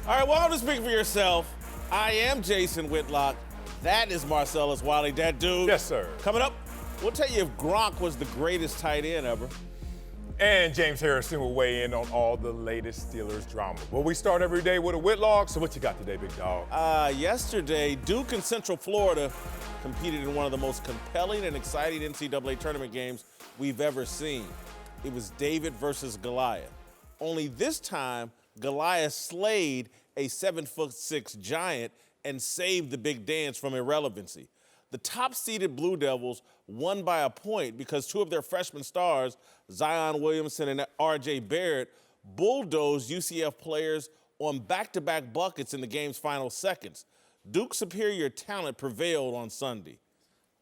All right, welcome to Speak for Yourself. I am Jason Whitlock. That is Marcellus Wiley. That dude. Yes, sir. Coming up, we'll tell you if Gronk was the greatest tight end ever. And James Harrison will weigh in on all the latest Steelers drama. Well, we start every day with a Whitlock, so what you got today, big dog? Yesterday, Duke and Central Florida competed in one of the most compelling and exciting NCAA tournament games we've ever seen. It was David versus Goliath. Only this time, Goliath slayed a 7'6" giant and saved the big dance from irrelevancy. The top-seeded Blue Devils won by a point because two of their freshman stars, Zion Williamson and R.J. Barrett, bulldozed UCF players on back-to-back buckets in the game's final seconds. Duke's superior talent prevailed on Sunday.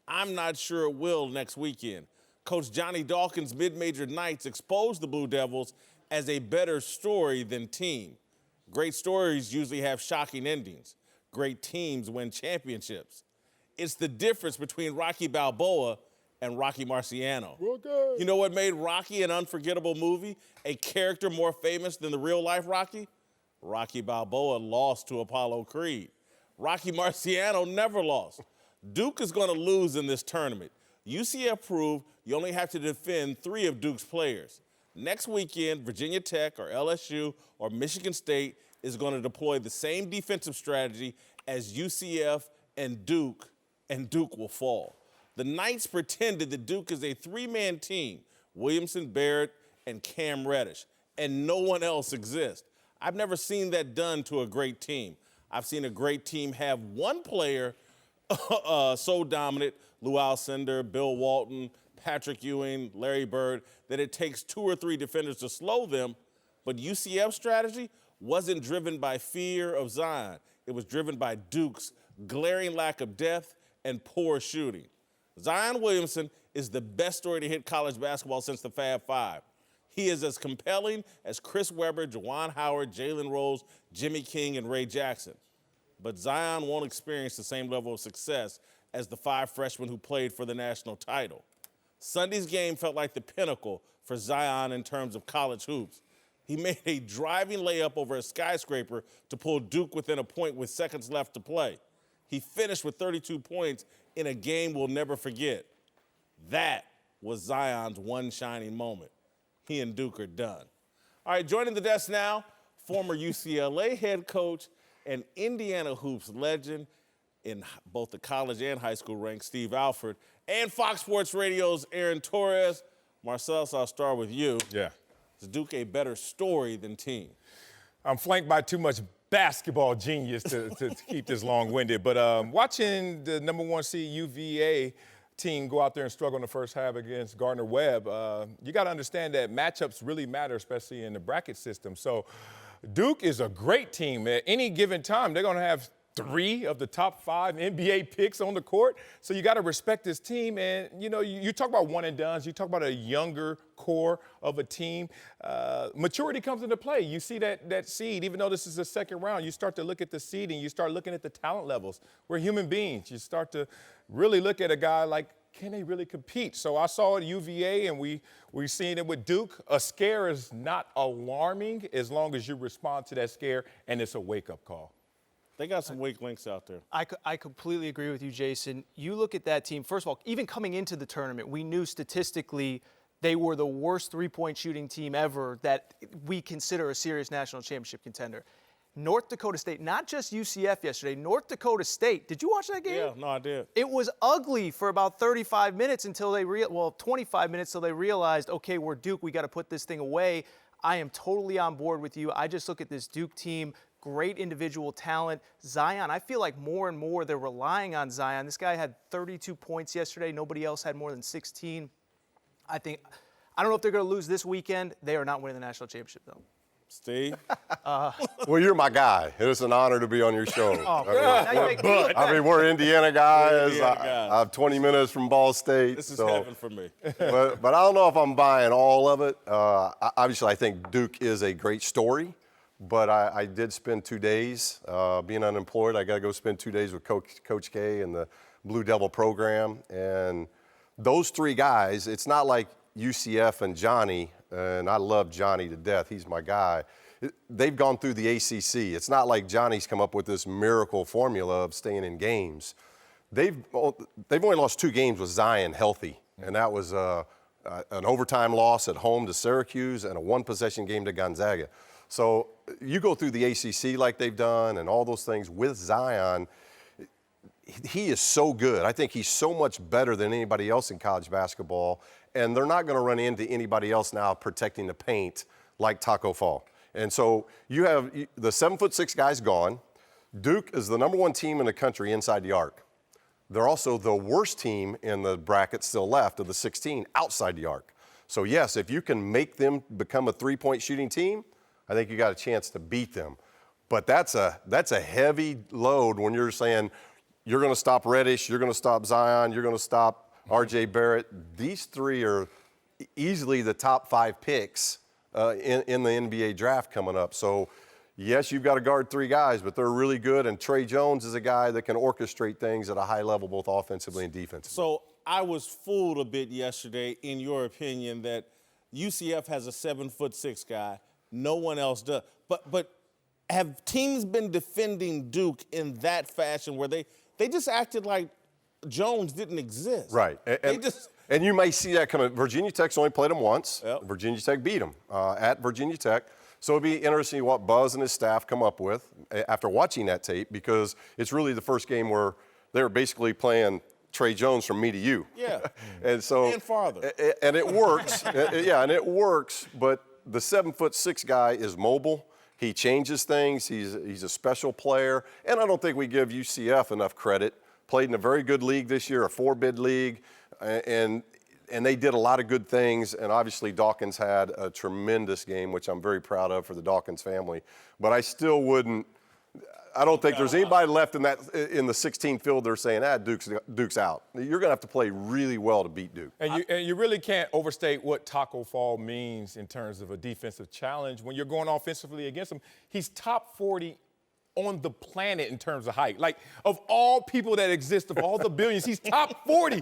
I'm not sure it will next weekend. Coach Johnny Dawkins' mid-major Knights exposed the Blue Devils as a better story than team. Great stories usually have shocking endings. Great teams win championships. It's the difference between Rocky Balboa and Rocky Marciano. Okay. You know what made Rocky an unforgettable movie? A character more famous than the real-life Rocky? Rocky Balboa lost to Apollo Creed. Rocky Marciano never lost. Duke is going to lose in this tournament. UCF proved you only have to defend 3 of Duke's players. Next weekend, Virginia Tech or LSU or Michigan State is going to deploy the same defensive strategy as UCF and Duke will fall. The Knights pretended that Duke is a 3-man team, Williamson, Barrett, and Cam Reddish, and no one else exists. I've never seen that done to a great team. I've seen a great team have one player so dominant, Lou Alcindor, Bill Walton, Patrick Ewing, Larry Bird, that it takes 2 or 3 defenders to slow them. But UCF's strategy wasn't driven by fear of Zion. It was driven by Duke's glaring lack of depth and poor shooting. Zion Williamson is the best story to hit college basketball since the Fab Five. He is as compelling as Chris Webber, Juwan Howard, Jalen Rose, Jimmy King, and Ray Jackson. But Zion won't experience the same level of success as the 5 freshmen who played for the national title. Sunday's game felt like the pinnacle for Zion in terms of college hoops. He made a driving layup over a skyscraper to pull Duke within a point with seconds left to play. He finished with 32 points in a game we'll never forget. That was Zion's one shining moment. He and Duke are done. All right, joining the desk now, former UCLA head coach and Indiana Hoops legend in both the college and high school ranks, Steve Alford, and Fox Sports Radio's Aaron Torres. Marcellus, I'll start with you. Yeah. Is Duke a better story than team? I'm flanked by too much basketball genius to keep this long-winded, but watching the number 1 seed UVA team go out there and struggle in the first half against Gardner-Webb, you got to understand that matchups really matter, especially in the bracket system. So Duke is a great team. At any given time, they're going to have 3 of the top 5 NBA picks on the court. So you got to respect this team. And, you know, you talk about one-and-dones. You talk about a younger core of a team. Maturity comes into play. You see that seed, even though this is the second round, you start to look at the seed and you start looking at the talent levels. We're human beings. You start to really look at a guy like, can they really compete? So I saw it at UVA, and we're seeing it with Duke. A scare is not alarming as long as you respond to that scare, and it's a wake-up call. They got some weak links out there. I completely agree with you, Jason. You look at that team, first of all, even coming into the tournament, we knew statistically they were the worst 3-point shooting team ever that we consider a serious national championship contender. North Dakota State, not just UCF yesterday, North Dakota State. Did you watch that game? Yeah, no, I did. It was ugly for about 35 minutes until 25 minutes till they realized, okay, we're Duke, we got to put this thing away. I am totally on board with you. I just look at this Duke team, great individual talent. Zion, I feel like more and more they're relying on Zion. This guy had 32 points yesterday. Nobody else had more than 16. I don't know if they're going to lose this weekend. They are not winning the national championship, though. Steve? Well, you're my guy. It's an honor to be on your show. I mean, we're Indiana guys. Indiana guys. I have 20 minutes from Ball State. This is heaven for me. but I don't know if I'm buying all of it. Obviously, I think Duke is a great story, but I did spend 2 days being unemployed. I got to go spend 2 days with Coach K and the Blue Devil program. And those 3 guys, it's not like UCF and Johnny, and I love Johnny to death. He's my guy. they've gone through the ACC. It's not like Johnny's come up with this miracle formula of staying in games. They've only lost 2 games with Zion healthy, and that was an overtime loss at home to Syracuse and a 1-possession game to Gonzaga. So you go through the ACC like they've done and all those things with Zion, he is so good. I think he's so much better than anybody else in college basketball, and they're not going to run into anybody else now protecting the paint like Taco Fall. And so you have the 7'6" guys gone. Duke is the #1 team in the country inside the arc. They're also the worst team in the bracket still left of the 16 outside the arc. So yes, if you can make them become a 3-point shooting team, I think you got a chance to beat them. But that's a heavy load when you're saying you're going to stop Reddish, you're going to stop Zion, you're going to stop R.J. Barrett. These 3 are easily the top 5 picks in the NBA draft coming up. So yes, you've got to guard 3 guys, but they're really good. And Trey Jones is a guy that can orchestrate things at a high level, both offensively and defensively. So I was fooled a bit yesterday, in your opinion, that UCF has a 7'6" guy. No one else does. But have teams been defending Duke in that fashion where they just acted like Jones didn't exist? Right. And you may see that coming. Virginia Tech's only played him once. Yep. Virginia Tech beat him at Virginia Tech. So it'll be interesting what Buzz and his staff come up with after watching that tape, because it's really the first game where they're basically playing Trey Jones from me to you. Yeah. And farther. And it works. Yeah, and it works. But the 7'6" guy is mobile. He changes things. He's a special player. And I don't think we give UCF enough credit. Played in a very good league this year, a 4-bid league, and they did a lot of good things. And obviously Dawkins had a tremendous game, which I'm very proud of for the Dawkins family. But I still wouldn't. I don't think there's anybody left in the 16 field they're saying, Duke's out. You're going to have to play really well to beat Duke. And you really can't overstate what Taco Fall means in terms of a defensive challenge. When you're going offensively against him, he's top 40 on the planet in terms of height. Like, of all people that exist, of all the billions, he's top 40.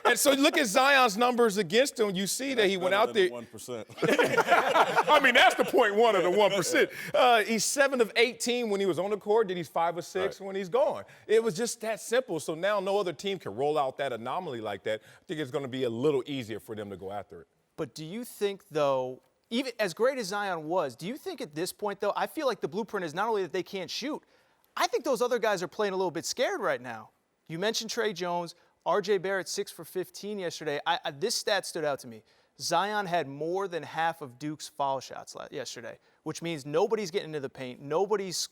And so look at Zion's numbers against him. You see that he went out there. 1%. I mean, that's the 0.1 of the 1%. He's 7 of 18 when he was on the court. Then he's 5 of 6 when he's gone. It was just that simple. So now no other team can roll out that anomaly like that. I think it's going to be a little easier for them to go after it. But do you think, though, even as great as Zion was, do you think at this point, though, I feel like the blueprint is not only that they can't shoot, I think those other guys are playing a little bit scared right now. You mentioned Trey Jones, R.J. Barrett 6 for 15 yesterday. This stat stood out to me. Zion had more than half of Duke's foul shots yesterday, which means nobody's getting into the paint. Nobody's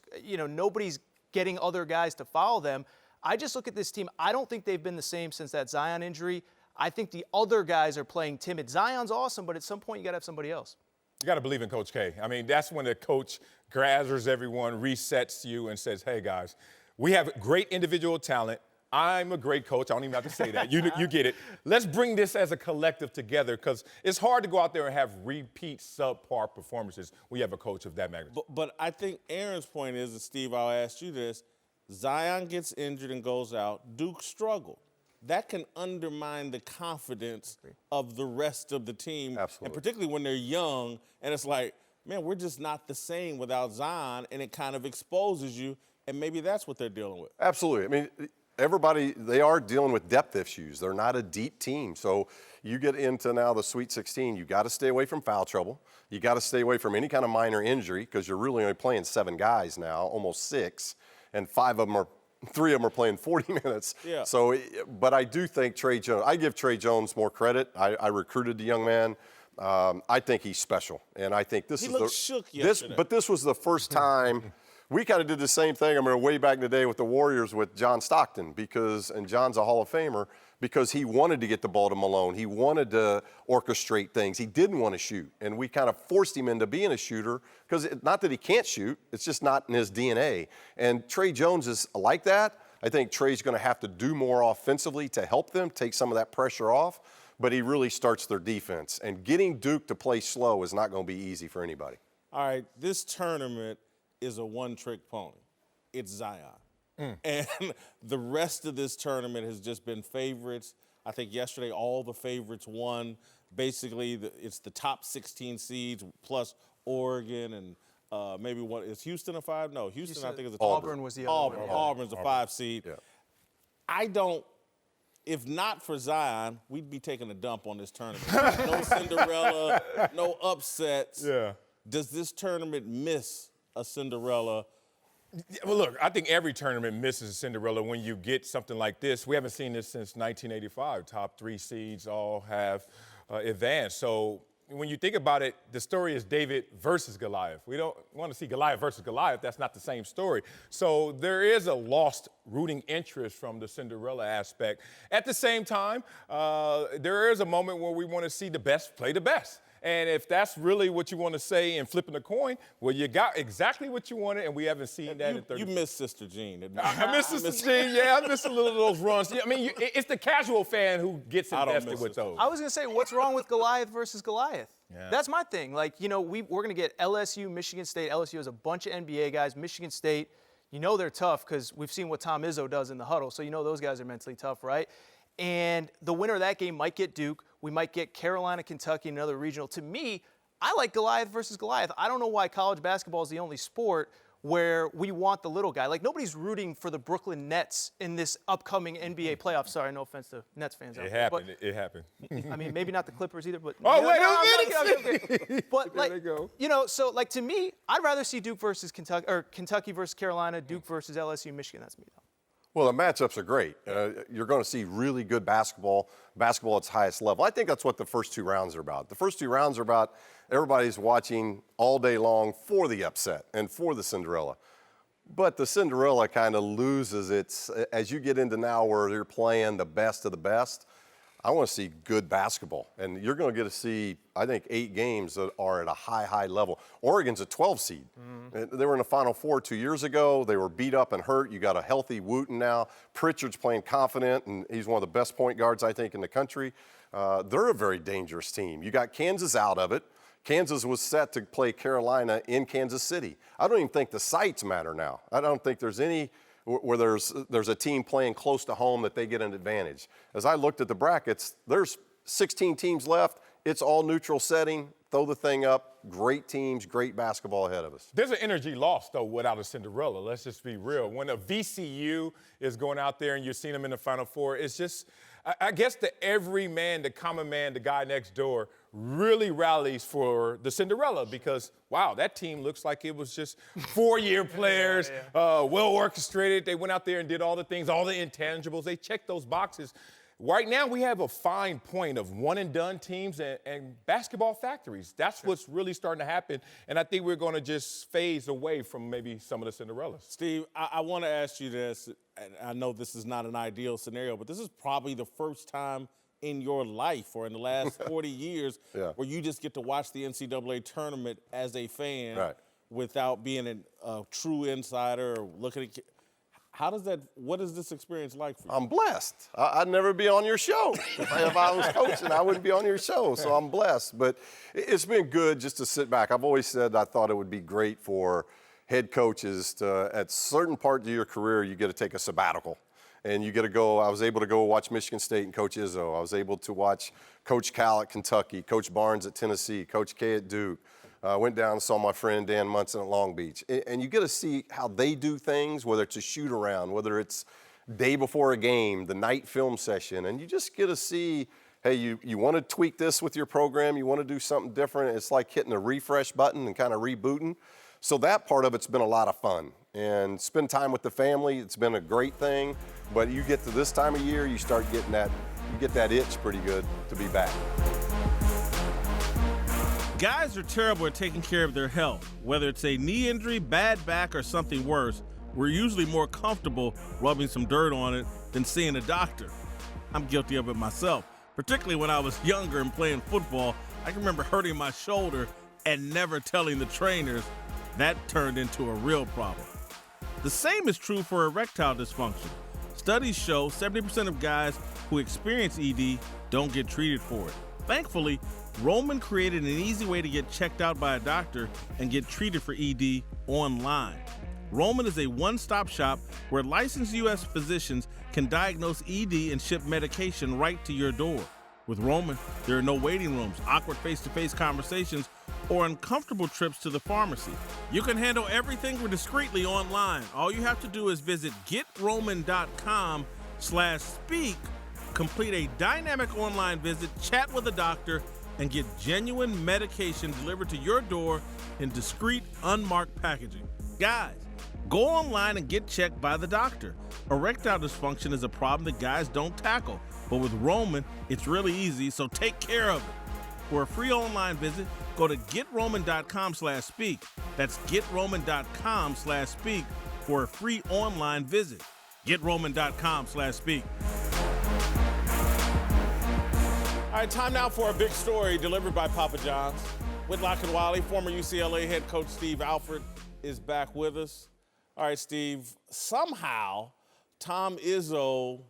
getting other guys to foul them. I just look at this team. I don't think they've been the same since that Zion injury. I think the other guys are playing timid. Zion's awesome, but at some point you got to have somebody else. You got to believe in Coach K. I mean, that's when the coach gathers everyone, resets you, and says, hey, guys, we have great individual talent. I'm a great coach. I don't even have to say that. You get it. Let's bring this as a collective together, because it's hard to go out there and have repeat subpar performances when you have a coach of that magnitude. But I think Aaron's point is, and Steve, I'll ask you this, Zion gets injured and goes out. Duke struggled. That can undermine the confidence of the rest of the team. Absolutely. And particularly when they're young, and it's like, man, we're just not the same without Zion, and it kind of exposes you, and maybe that's what they're dealing with. Absolutely. I mean, everybody, they are dealing with depth issues. They're not a deep team. So you get into now the Sweet 16, you got to stay away from foul trouble. You got to stay away from any kind of minor injury, because you're really only playing 7 guys now, almost 6, and 3 of them are playing 40 minutes. Yeah. So, but I do think Trey Jones, I give Trey Jones more credit. I recruited the young man. I think he's special. And I think this he is looked shook yesterday. But this was the first time we kind of did the same thing. I mean, way back in the day with the Warriors with John Stockton, and John's a Hall of Famer, because he wanted to get the ball to Malone. He wanted to orchestrate things. He didn't want to shoot. And we kind of forced him into being a shooter, because not that he can't shoot, it's just not in his DNA. And Trey Jones is like that. I think Trey's going to have to do more offensively to help them, take some of that pressure off. But he really starts their defense. And getting Duke to play slow is not going to be easy for anybody. All right, this tournament is a one-trick pony. It's Zion. And the rest of this tournament has just been favorites. I think yesterday all the favorites won. Basically, it's the top 16 seeds plus Oregon and maybe one. Is Houston a 5? No, Houston I think is a Auburn was the other one. Auburn's a 5 seed. Yeah. I don't. If not for Zion, we'd be taking a dump on this tournament. No Cinderella, no upsets. Yeah. Does this tournament miss a Cinderella? Well, look, I think every tournament misses a Cinderella when you get something like this. We haven't seen this since 1985. Top 3 seeds all have advanced. So when you think about it, the story is David versus Goliath. We don't want to see Goliath versus Goliath. That's not the same story. So there is a lost rooting interest from the Cinderella aspect. At the same time, there is a moment where we want to see the best play the best. And if that's really what you want to say in flipping a coin, well, you got exactly what you wanted, and we haven't seen that in 30 You miss Sister Jean. I miss Sister Jean, yeah. I miss a little of those runs. I mean, it's the casual fan who gets invested with those. I was going to say, what's wrong with Goliath versus Goliath? Yeah. That's my thing. Like, you know, we're going to get LSU, Michigan State. LSU has a bunch of NBA guys. Michigan State, you know they're tough because we've seen what Tom Izzo does in the huddle, so you know those guys are mentally tough, right? And the winner of that game might get Duke. We might get Carolina, Kentucky, another regional. To me, I like Goliath versus Goliath. I don't know why college basketball is the only sport where we want the little guy. Like, nobody's rooting for the Brooklyn Nets in this upcoming NBA playoff. Sorry, no offense to Nets fans out there. It happened. I mean, maybe not the Clippers either, but. Oh, wait a minute. Okay. But, There like, they go. you know, so, like, to me, I'd rather see Duke versus Kentucky, or Kentucky versus Carolina, Duke versus LSU, Michigan. That's me, though. Well, the matchups are great. You're going to see really good basketball at its highest level. I think that's what the first 2 rounds are about. The first 2 rounds are about everybody's watching all day long for the upset and for the Cinderella. But the Cinderella kind of loses its, as you get into now where you're playing the best of the best, I want to see good basketball. And you're going to get to see, I think, 8 games that are at a high level. Oregon's a 12 seed. Mm-hmm. They were in the Final Four 2 years ago. They were beat up and hurt. You got a healthy Wooten now. Pritchard's playing confident, and he's one of the best point guards, I think, in the country. They're a very dangerous team. You got Kansas out of it. Kansas was set to play Carolina in Kansas City. I don't even think the sites matter now. I don't think there's any where there's a team playing close to home that they get an advantage. As I looked at the brackets, there's 16 teams left. It's all neutral setting. Throw the thing up. Great teams, great basketball ahead of us. There's an energy lost, though, without a Cinderella. Let's just be real. When a VCU is going out there and you're seeing them in the Final Four, it's just, I guess the everyman, the common man, the guy next door really rallies for the Cinderella because, wow, that team looks like it was just 4-year players, well orchestrated. They went out there and did all the things, all the intangibles. They checked those boxes. Right now, we have a fine point of one-and-done teams and basketball factories. That's what's really starting to happen, and I think we're going to just phase away from maybe some of the Cinderellas. Steve, I want to ask you this, and I know this is not an ideal scenario, but this is probably the first time in your life or in the last 40 years where you just get to watch the NCAA tournament as a fan without being a true insider or looking at – what is this experience like for you? I'm blessed. I'd never be on your show. If I was coaching, I wouldn't be on your show, so I'm blessed. But it's been good just to sit back. I've always said I thought it would be great for head coaches to, at certain part of your career, you get to take a sabbatical. And you get to go, I was able to go watch Michigan State and Coach Izzo. I was able to watch Coach Cal at Kentucky, Coach Barnes at Tennessee, Coach K at Duke. Went down and saw my friend Dan Munson at Long Beach. And you get to see how they do things, whether it's a shoot around, whether it's day before a game, the night film session. And you just get to see, hey, you want to tweak this with your program, you want to do something different. It's like hitting a refresh button and kind of rebooting. So that part of it's been a lot of fun. And spend time with the family, it's been a great thing. But you get to this time of year, you start getting that, you get that itch pretty good to be back. Guys are terrible at taking care of their health. Whether it's a knee injury, bad back, or something worse, we're usually more comfortable rubbing some dirt on it than seeing a doctor. I'm guilty of it myself, particularly when I was younger and playing football. I can remember hurting my shoulder and never telling the trainers. That turned into a real problem. The same is true for erectile dysfunction. Studies show 70% of guys who experience ED don't get treated for it. Thankfully, Roman created an easy way to get checked out by a doctor and get treated for ED online. Roman is a one-stop shop where licensed U.S. physicians can diagnose ED and ship medication right to your door. With Roman, there are no waiting rooms, awkward face-to-face conversations, or uncomfortable trips to the pharmacy. You can handle everything discreetly online. All you have to do is visit getroman.com/speak, complete a dynamic online visit, chat with a doctor, and get genuine medication delivered to your door in discreet, unmarked packaging. Guys, go online and get checked by the doctor. Erectile dysfunction is a problem that guys don't tackle, but with Roman, it's really easy, so take care of it. For a free online visit, go to getroman.com/speak. That's getroman.com/speak for a free online visit. getroman.com/speak. All right, time now for a big story delivered by Papa John's. Whitlock and Wiley, former UCLA head coach Steve Alford is back with us. All right, Steve, somehow Tom Izzo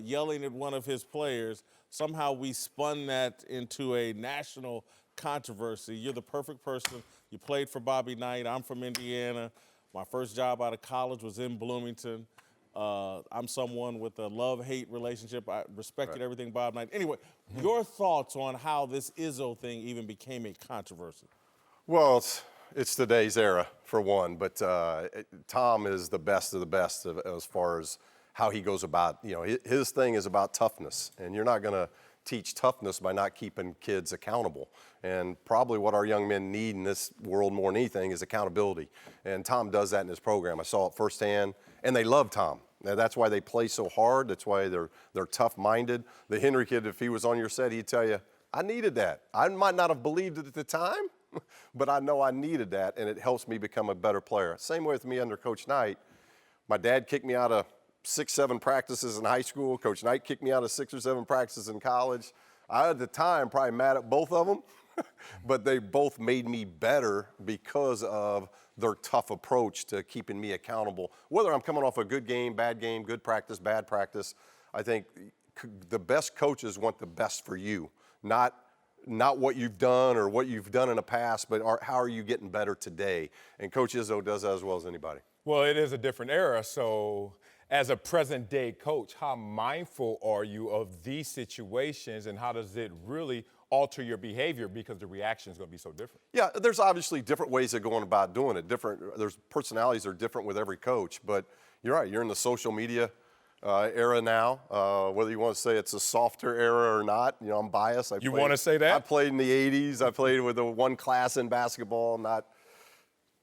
yelling at one of his players, somehow we spun that into a national controversy. You're the perfect person. You played for Bobby Knight. I'm from Indiana. My first job out of college was in Bloomington. I'm someone with a love-hate relationship. I respected everything Bob Knight. Anyway, your thoughts on how this Izzo thing even became a controversy? Well, it's today's era, for one, but Tom is the best of the best as far as how he goes about, his thing is about toughness, and you're not going to teach toughness by not keeping kids accountable. And probably what our young men need in this world more than anything is accountability. And Tom does that in his program. I saw it firsthand, and they love Tom. Now, that's why they play so hard. That's why they're tough-minded. The Henry kid, if he was on your set, he'd tell you, I needed that. I might not have believed it at the time, but I know I needed that, and it helps me become a better player. Same way with me under Coach Knight. My dad kicked me out of 6, 7 practices in high school. Coach Knight kicked me out of 6 or 7 practices in college. I, at the time, probably mad at both of them, but they both made me better because of their tough approach to keeping me accountable. Whether I'm coming off a good game, good practice, bad practice, I think the best coaches want the best for you, not what you've done or what you've done in the past, but how are you getting better today? And Coach Izzo does that as well as anybody. Well, it is a different era, so as a present-day coach, how mindful are you of these situations, and how does it really alter your behavior because the reaction is going to be so different? Yeah, there's obviously different ways of going about doing it. There's personalities are different with every coach, but you're right. You're in the social media era now. Whether you want to say it's a softer era or not, I'm biased. You want to say that? I played in the 80s. I played with one class in basketball, not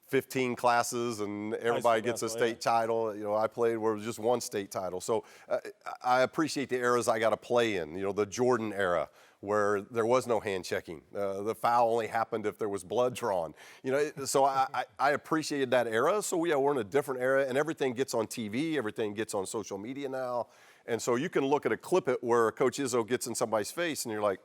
15 classes, and everybody gets a state title. I played where it was just one state title. So I appreciate the eras I got to play in. The Jordan era, where there was no hand checking. The foul only happened if there was blood drawn. So I appreciated that era. So we're in a different era, and everything gets on TV, everything gets on social media now. And so you can look at a clip where Coach Izzo gets in somebody's face, and you're like,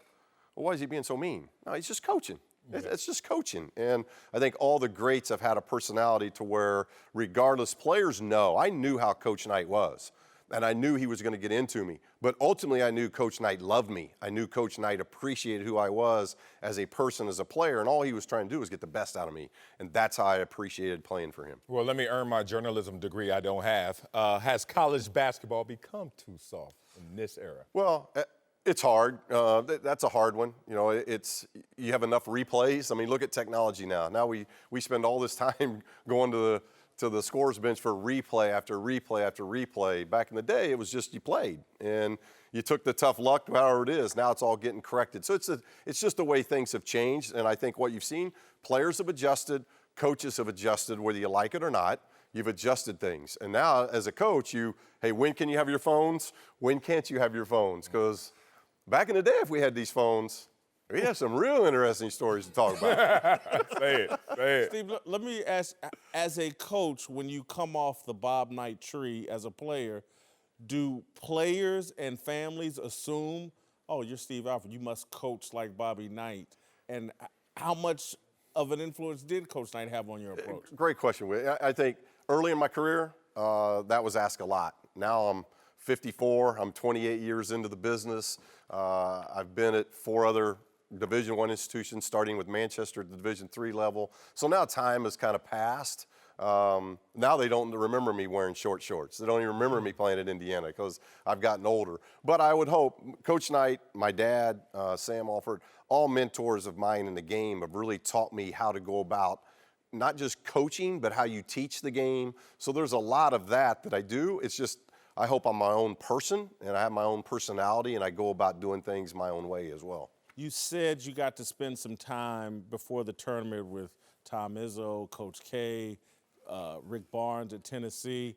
well, why is he being so mean? No, he's just coaching. It's just coaching. And I think all the greats have had a personality to where, regardless, players know. I knew how Coach Knight was, and I knew he was going to get into me. But ultimately, I knew Coach Knight loved me. I knew Coach Knight appreciated who I was as a person, as a player, and all he was trying to do was get the best out of me. And that's how I appreciated playing for him. Well, let me earn my journalism degree I don't have. Has college basketball become too soft in this era? Well, it's hard. That's a hard one. You have enough replays. I mean, look at technology now. Now we spend all this time going to the scores bench for replay after replay after replay. Back in the day, it was just you played and you took the tough luck, however it is. Now it's all getting corrected. So it's just the way things have changed. And I think what you've seen, players have adjusted, coaches have adjusted, whether you like it or not. You've adjusted things. And now, as a coach, hey, when can you have your phones? When can't you have your phones? Because back in the day, if we had these phones, we have some real interesting stories to talk about. Say it. Steve, let me ask, as a coach, when you come off the Bob Knight tree as a player, do players and families assume, oh, you're Steve Alford, you must coach like Bobby Knight? And how much of an influence did Coach Knight have on your approach? Great question. I think early in my career, that was asked a lot. Now I'm 54. I'm 28 years into the business. I've been at 4 other Division I institutions, starting with Manchester at the Division III level. So now time has kind of passed. Now they don't remember me wearing short shorts. They don't even remember me playing at Indiana because I've gotten older. But I would hope Coach Knight, my dad, Sam Alford, all mentors of mine in the game have really taught me how to go about not just coaching, but how you teach the game. So there's a lot of that I do. It's just I hope I'm my own person and I have my own personality and I go about doing things my own way as well. You said you got to spend some time before the tournament with Tom Izzo, Coach K, Rick Barnes at Tennessee.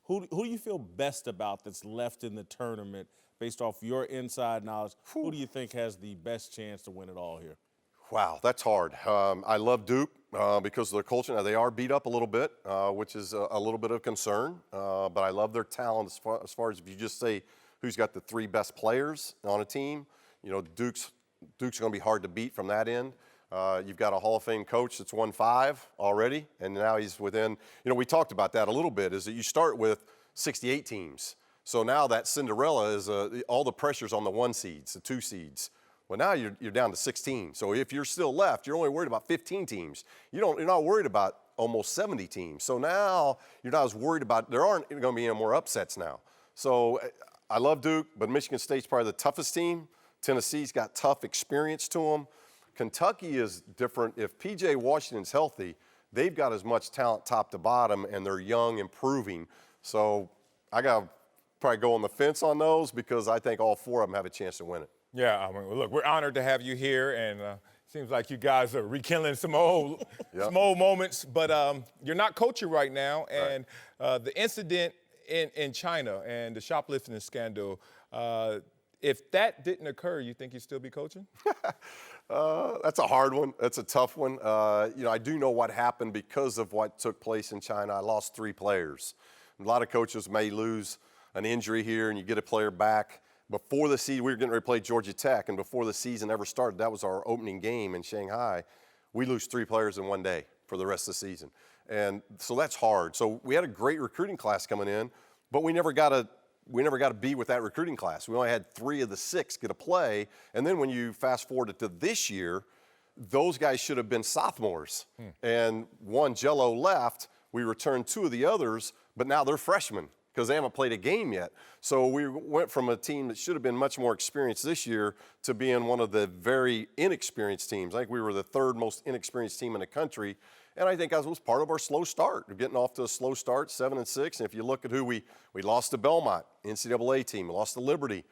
Who do you feel best about that's left in the tournament based off your inside knowledge? Who do you think has the best chance to win it all here? Wow, that's hard. I love Duke because of their culture. Now, they are beat up a little bit, which is a little bit of concern. But I love their talent as far as if you just say who's got the 3 best players on a team. You know, Duke's going to be hard to beat from that end. You've got a Hall of Fame coach that's won 5 already, and now he's within, you know, we talked about that a little bit, is that you start with 68 teams. So now that Cinderella is all the pressure's on the 1 seeds, the 2 seeds. Well, now you're down to 16. So if you're still left, you're only worried about 15 teams. You're not worried about almost 70 teams. So now you're not as worried about, there aren't going to be any more upsets now. So I love Duke, but Michigan State's probably the toughest team. Tennessee's got tough experience to them. Kentucky is different. If P.J. Washington's healthy, they've got as much talent top to bottom, and they're young, improving. So I got to probably go on the fence on those because I think all 4 of them have a chance to win it. Yeah, I mean, look, we're honored to have you here, and seems like you guys are rekindling some old, some old moments. But you're not coaching right now, and the incident in China and the shoplifting scandal, if that didn't occur, you think you'd still be coaching? That's a hard one. That's a tough one. You know, I do know what happened because of what took place in China. I lost 3 players. A lot of coaches may lose an injury here, and you get a player back. Before the season, we were getting ready to play Georgia Tech, and before the season ever started, that was our opening game in Shanghai. We lose 3 players in one day for the rest of the season. And so that's hard. So we had a great recruiting class coming in, but we never got to be with that recruiting class. We only had 3 of the 6 get a play. And then when you fast forward it to this year, those guys should have been sophomores. And one, Jello, left. We returned 2 of the others, but now they're freshmen because they haven't played a game yet. So we went from a team that should have been much more experienced this year to being one of the very inexperienced teams. I think we were the 3rd most inexperienced team in the country. And I think that was part of our slow start. We're getting off to a slow start, 7-6. And if you look at who we lost to Belmont, NCAA team, we lost to Liberty,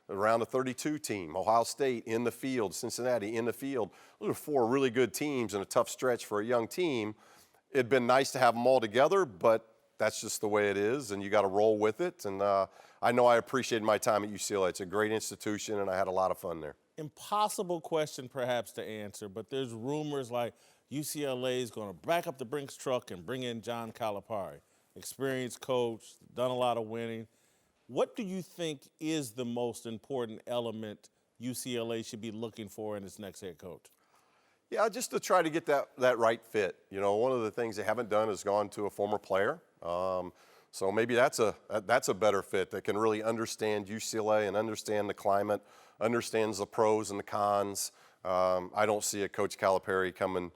around the 32 team, Ohio State in the field, Cincinnati in the field. Those are 4 really good teams and a tough stretch for a young team. It'd been nice to have them all together, but that's just the way it is, and you got to roll with it. And I know I appreciated my time at UCLA. It's a great institution, and I had a lot of fun there. Impossible question perhaps to answer, but there's rumors like UCLA is going to back up the Brinks truck and bring in John Calipari, experienced coach, done a lot of winning. What do you think is the most important element UCLA should be looking for in its next head coach? Yeah, just to try to get that right fit. You know, one of the things they haven't done is gone to a former player. So maybe that's a better fit that can really understand UCLA and understand the climate, understands the pros and the cons. I don't see a Coach Calipari coming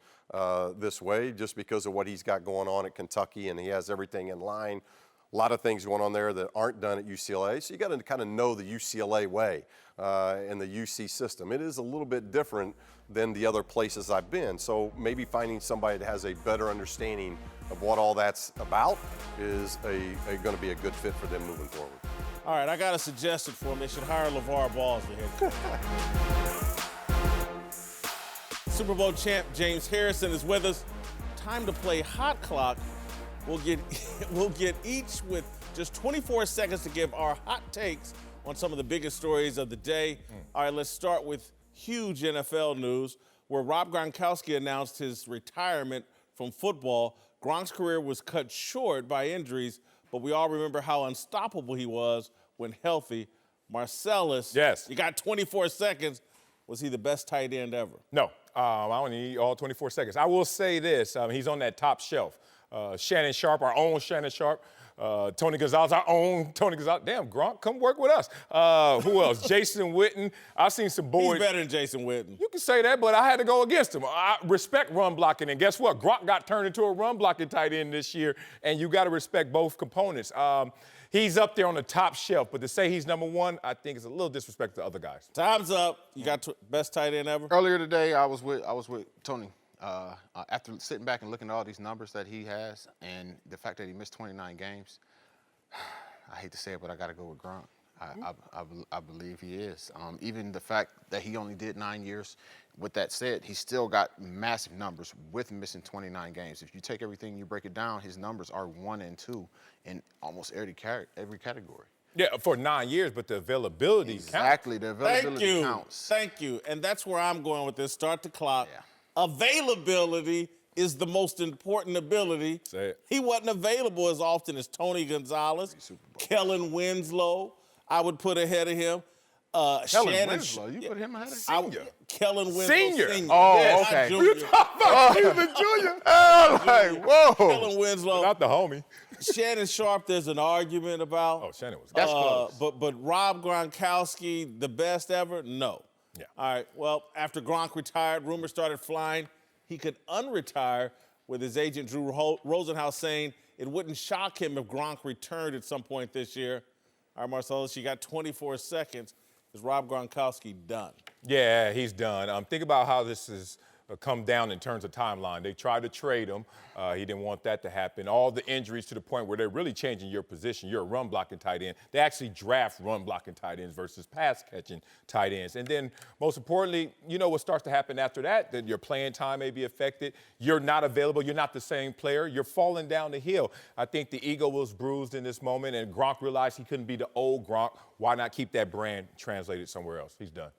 this way just because of what he's got going on at Kentucky, and he has everything in line. A lot of things going on there that aren't done at UCLA. So you got to kind of know the UCLA way and the UC system. It is a little bit different than the other places I've been. So maybe finding somebody that has a better understanding of what all that's about is going to be a good fit for them moving forward. All right, I got a suggestion for them. They should hire LeVar Ball as the head coach. Super Bowl champ James Harrison is with us. Time to play Hot Clock. We'll get each with just 24 seconds to give our hot takes on some of the biggest stories of the day. All right, let's start with huge NFL news where Rob Gronkowski announced his retirement from football. Gronk's career was cut short by injuries, but we all remember how unstoppable he was when healthy. Marcellus, yes, you got 24 seconds. Was he the best tight end ever? No, I don't need all 24 seconds. I will say this, he's on that top shelf. Shannon Sharp, our own Shannon Sharp. Tony Gonzalez, our own Tony Gonzalez. Damn, Gronk, come work with us. Who else? Jason Witten. I've seen some boys. He's better than Jason Witten. You can say that, but I had to go against him. I respect run blocking, and guess what? Gronk got turned into a run blocking tight end this year, and you got to respect both components. He's up there on the top shelf, but to say he's number one, I think is a little disrespect to other guys. Time's up. You got best tight end ever? Earlier today, I was with Tony. After sitting back and looking at all these numbers that he has and the fact that he missed 29 games, I hate to say it, but I got to go with Gronk. I believe he is. Even the fact that he only did 9 years, with that said, he still got massive numbers with missing 29 games. If you take everything, you break it down, his numbers are 1 and 2 in almost every category. Yeah, for 9 years, but the availability Exactly, the availability counts. Thank you. And that's where I'm going with this. Start the clock. Yeah. Availability is the most important ability. Say it. He wasn't available as often as Tony Gonzalez, Kellen Winslow. I would put ahead of him. Kellen Winslow, you put him ahead of Senior. Kellen Winslow. Senior. Oh, Yes, okay. not junior. He's a junior. Oh, like, whoa. Kellen Winslow. Not the homie. Shannon Sharp, there's an argument about. Oh, Shannon was That's close. But Rob Gronkowski, the best ever? No. Yeah. All right, well, after Gronk retired, rumors started flying he could unretire, with his agent Drew Rosenhaus saying it wouldn't shock him if Gronk returned at some point this year. All right, Marcellus, you got 24 seconds. Is Rob Gronkowski done? Yeah, he's done. Think about how this has come down in terms of timeline. They tried to trade him. He didn't want that to happen. All the injuries to the point where they're really changing your position. You're a run-blocking tight end. They actually draft run-blocking tight ends versus pass-catching tight ends. And then, most importantly, you know what starts to happen after that? That your playing time may be affected. You're not available. You're not the same player. You're falling down the hill. I think the ego was bruised in this moment, and Gronk realized he couldn't be the old Gronk. Why not keep that brand translated somewhere else? He's done.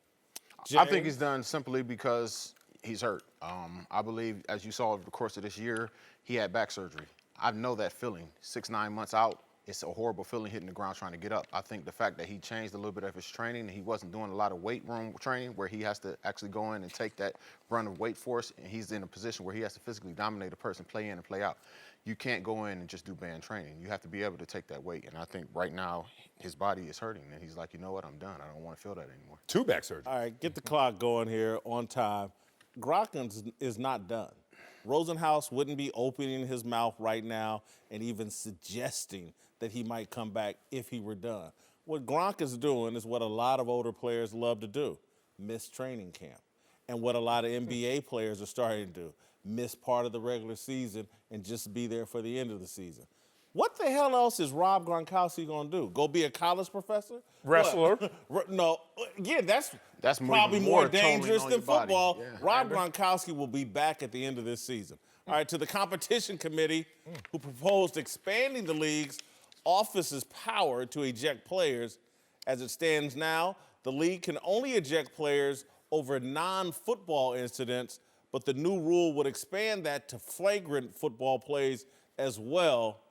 I think he's done simply because he's hurt. I believe, as you saw over the course of this year, he had back surgery. I know that feeling. 6-9 months out, it's a horrible feeling hitting the ground trying to get up. I think the fact that he changed a little bit of his training, and he wasn't doing a lot of weight room training where he has to actually go in and take that run of weight force, and he's in a position where he has to physically dominate a person, play in and play out. You can't go in and just do band training. You have to be able to take that weight, and I think right now his body is hurting, and he's like, you know what, I'm done. I don't want to feel that anymore. 2 back surgery. All right, get the clock going here on time. Gronk is not done. Rosenhaus wouldn't be opening his mouth right now and even suggesting that he might come back if he were done. What Gronk is doing is what a lot of older players love to do, miss training camp. And what a lot of NBA players are starting to do, miss part of the regular season and just be there for the end of the season. What the hell else is Rob Gronkowski going to do? Go be a college professor? Wrestler? No. Again, that's probably even more more dangerous tolling on than your body. football. Yeah. Rob Gronkowski will be back at the end of this season. All right, to the competition committee who proposed expanding the league's office's power to eject players. As it stands now, the league can only eject players over non-football incidents, but the new rule would expand that to flagrant football plays as well.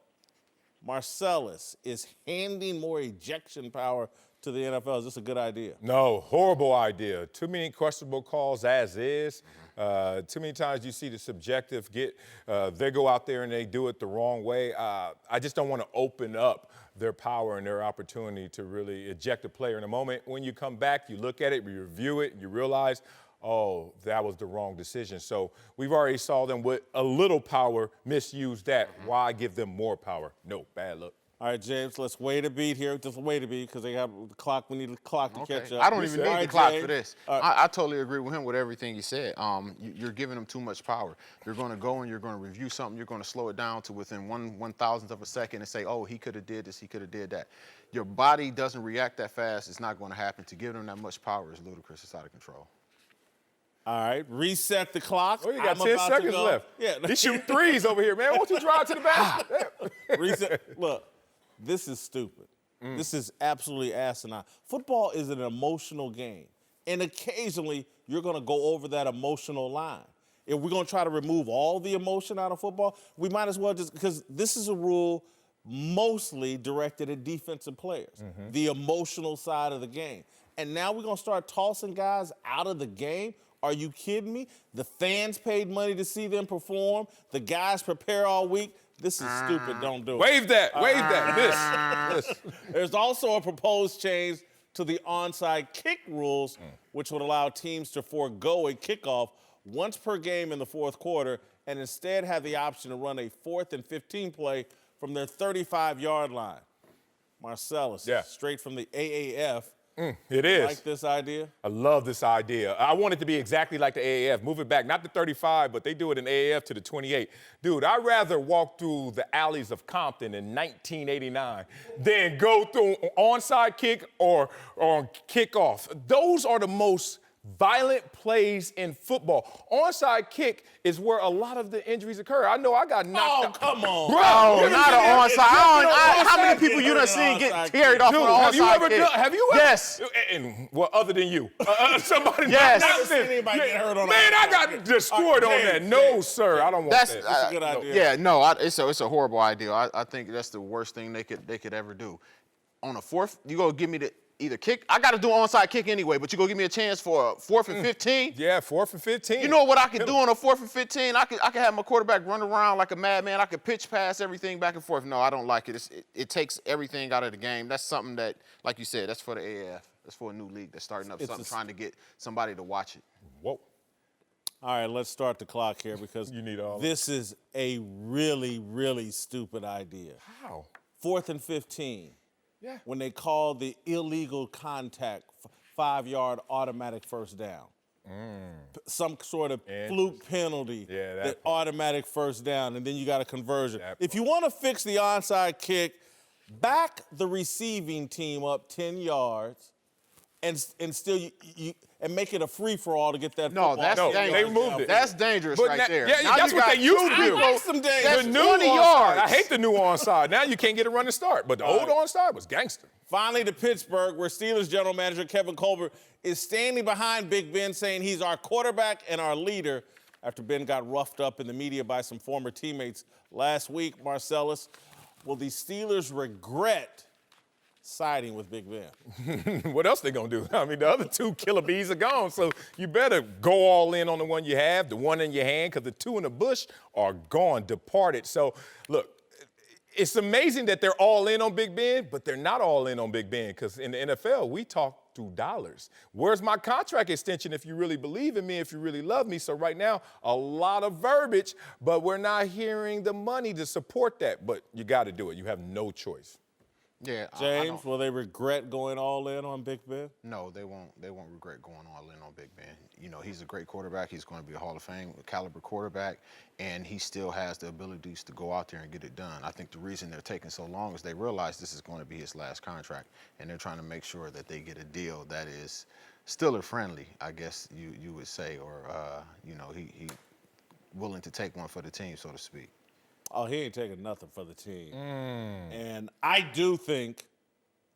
Marcellus is handing more ejection power to the NFL. Is this a good idea? No, horrible idea. Too many questionable calls as is. Too many times you see the subjective they go out there and they do it the wrong way. I just don't want to open up their power and their opportunity to really eject a player in a moment. When you come back, you look at it, you review it, and you realize, oh, that was the wrong decision. So we've already saw them with a little power misuse that. Why give them more power? No, bad luck. All right, James, let's wait a beat here. Just wait a beat because they have the clock. We need the clock to catch up. I don't even All need right, the clock James. for this. Right. I totally agree with him with everything he said. You're giving him too much power. You're going to go and you're going to review something. You're going to slow it down to within 1/1000th of a second and say, oh, he could have did this, he could have did that. Your body doesn't react that fast. It's not going to happen. To give him that much power is ludicrous. It's out of control. All right, reset the clock. Oh, you got I'm 10 about to seconds go. left. Yeah. He's shooting threes over here, man. Why don't you drive to the basket? Reset. Look, this is stupid. This is absolutely asinine. Football is an emotional game, and occasionally you're going to go over that emotional line. If we're going to try to remove all the emotion out of football, we might as well just, because this is a rule mostly directed at defensive players, the emotional side of the game. And now we're going to start tossing guys out of the game? Are you kidding me? The fans paid money to see them perform. The guys prepare all week. This is stupid. Don't do it. Wave that. Wave that. This. There's also a proposed change to the onside kick rules, which would allow teams to forego a kickoff once per game in the fourth quarter and instead have the option to run a 4th and 15 play from their 35-yard line. Marcellus, straight from the AAF. It is. Like this idea? I love this idea. I want it to be exactly like the AAF. Move it back, not the 35, but they do it in AAF to the 28. Dude, I'd rather walk through the alleys of Compton in 1989 than go through onside kick or kickoff. Those are the most violent plays in football. Onside kick is where a lot of the injuries occur. I know I got knocked out. Come on. Bro, Not an onside. How many people you done seen get carried off Dude, an onside kick? Have you ever? Yes. And well, other than you, somebody. Yes. I've never seen anybody get hurt on Man, I got onside. destroyed on that. No, sir, I don't want That's that. That's a good idea. Yeah, no, it's a horrible idea. I think that's the worst thing they could ever do. On a fourth, you go give me the either kick. I got to do an onside kick anyway, but you go give me a chance for a 4th and 15. Yeah, 4th and 15. You know what I could do on a 4th and 15? I could have my quarterback run around like a madman. I could pitch pass everything back and forth. No, I don't like it. It takes everything out of the game. That's something that, like you said, that's for the AAF. That's for a new league that's starting up, trying to get somebody to watch it. Whoa. All right, let's start the clock here because You need all of this is a really, really stupid idea. How? 4th and 15. Yeah. When they call the illegal contact 5-yard automatic first down. Some sort of fluke penalty Yeah, that that part. automatic first down, and then you got a conversion. That If you want to fix the onside kick, back the receiving team up 10 yards and still and make it a free-for-all to get that No, football. that's dangerous. they removed it. That's dangerous But right there. Yeah, Now that's you what got they used to two do. people. That's some danger. That's The new 20 onside. yards. I hate the new onside. Now you can't get a running start, but the old onside was gangster. Finally to Pittsburgh, where Steelers general manager Kevin Colbert is standing behind Big Ben, saying he's our quarterback and our leader after Ben got roughed up in the media by some former teammates last week. Marcellus, will the Steelers regret siding with Big Ben? What else they gonna do? I mean, the other two killer bees are gone, so you better go all in on the one you have, the one in your hand, because the two in the bush are gone, departed. So, look, it's amazing that they're all in on Big Ben, but they're not all in on Big Ben, because in the NFL, we talk through dollars. Where's my contract extension if you really believe in me, if you really love me? So right now, a lot of verbiage, but we're not hearing the money to support that. But you got to do it. You have no choice. Yeah, James, will they regret going all in on Big Ben? No, they won't. They won't regret going all in on Big Ben. You know, he's a great quarterback. He's going to be a Hall of Fame caliber quarterback, and he still has the abilities to go out there and get it done. I think the reason they're taking so long is they realize this is going to be his last contract, and they're trying to make sure that they get a deal that is Steeler friendly, I guess you would say, or you know, he willing to take one for the team, so to speak. Oh, he ain't taking nothing for the team. And I do think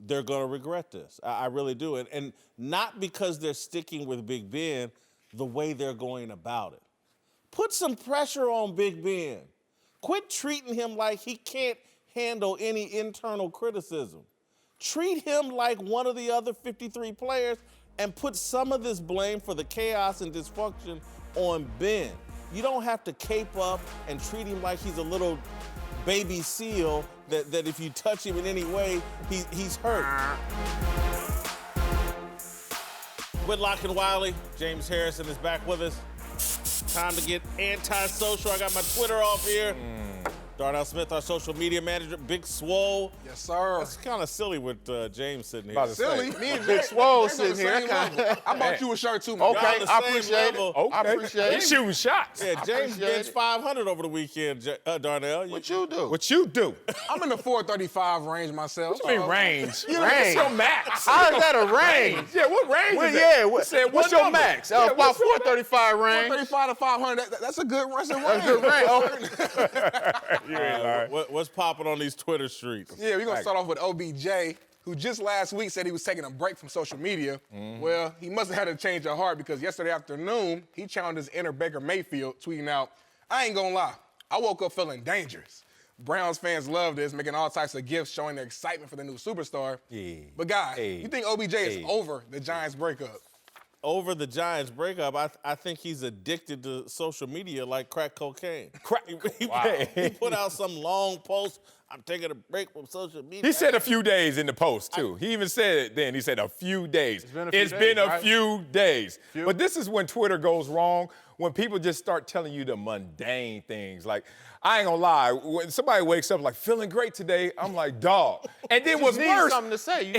they're going to regret this. I really do. And not because they're sticking with Big Ben, the way they're going about it. Put some pressure on Big Ben. Quit treating him like he can't handle any internal criticism. Treat him like one of the other 53 players and put some of this blame for the chaos and dysfunction on Ben. You don't have to cape up and treat him like he's a little baby seal that if you touch him in any way, he's hurt. Whitlock and Wiley, James Harrison is back with us. Time to get antisocial. I got my Twitter off here. Darnell Smith, our social media manager. Big Swole. Yes, sir. That's kind of silly with James sitting here. About to say. Silly. Me and Big Swole James on the sitting here. same level. I bought you a shirt too, man. Okay, Y'all the I same appreciate level. it. I appreciate He's it. shooting shots. Yeah, James appreciate benched it. 500 over the weekend, Darnell. What you do? What you do? I'm in the 435 range myself. What you mean range? Range. What's your max? How is that a range? Yeah, what range Well, is that? yeah, You said what's what your number? max? Yeah, About what's your 435 range. 435 to 500. That's a good range. That's a good range. You ain't lying. What's popping on these Twitter streets? Yeah, we're going to start off with OBJ, who just last week said he was taking a break from social media. Well, he must have had a change of heart because yesterday afternoon, he challenged his inner Baker Mayfield, tweeting out, "I ain't going to lie, I woke up feeling dangerous. Browns fans love this, making all types of gifts showing their excitement for the new superstar. Yeah. But, guys, Hey. you think OBJ is Hey. over the Giants breakup?" over the Giants breakup, I think he's addicted to social media like crack cocaine. He put out some long post. I'm taking a break from social media. He said a few days in the post, too. He even said it then. He said a few days. It's been a few days. But this is when Twitter goes wrong, when people just start telling you the mundane things. Like, I ain't gonna lie, when somebody wakes up like, feeling great today, I'm like, dog. And then what's need worse, something to say. you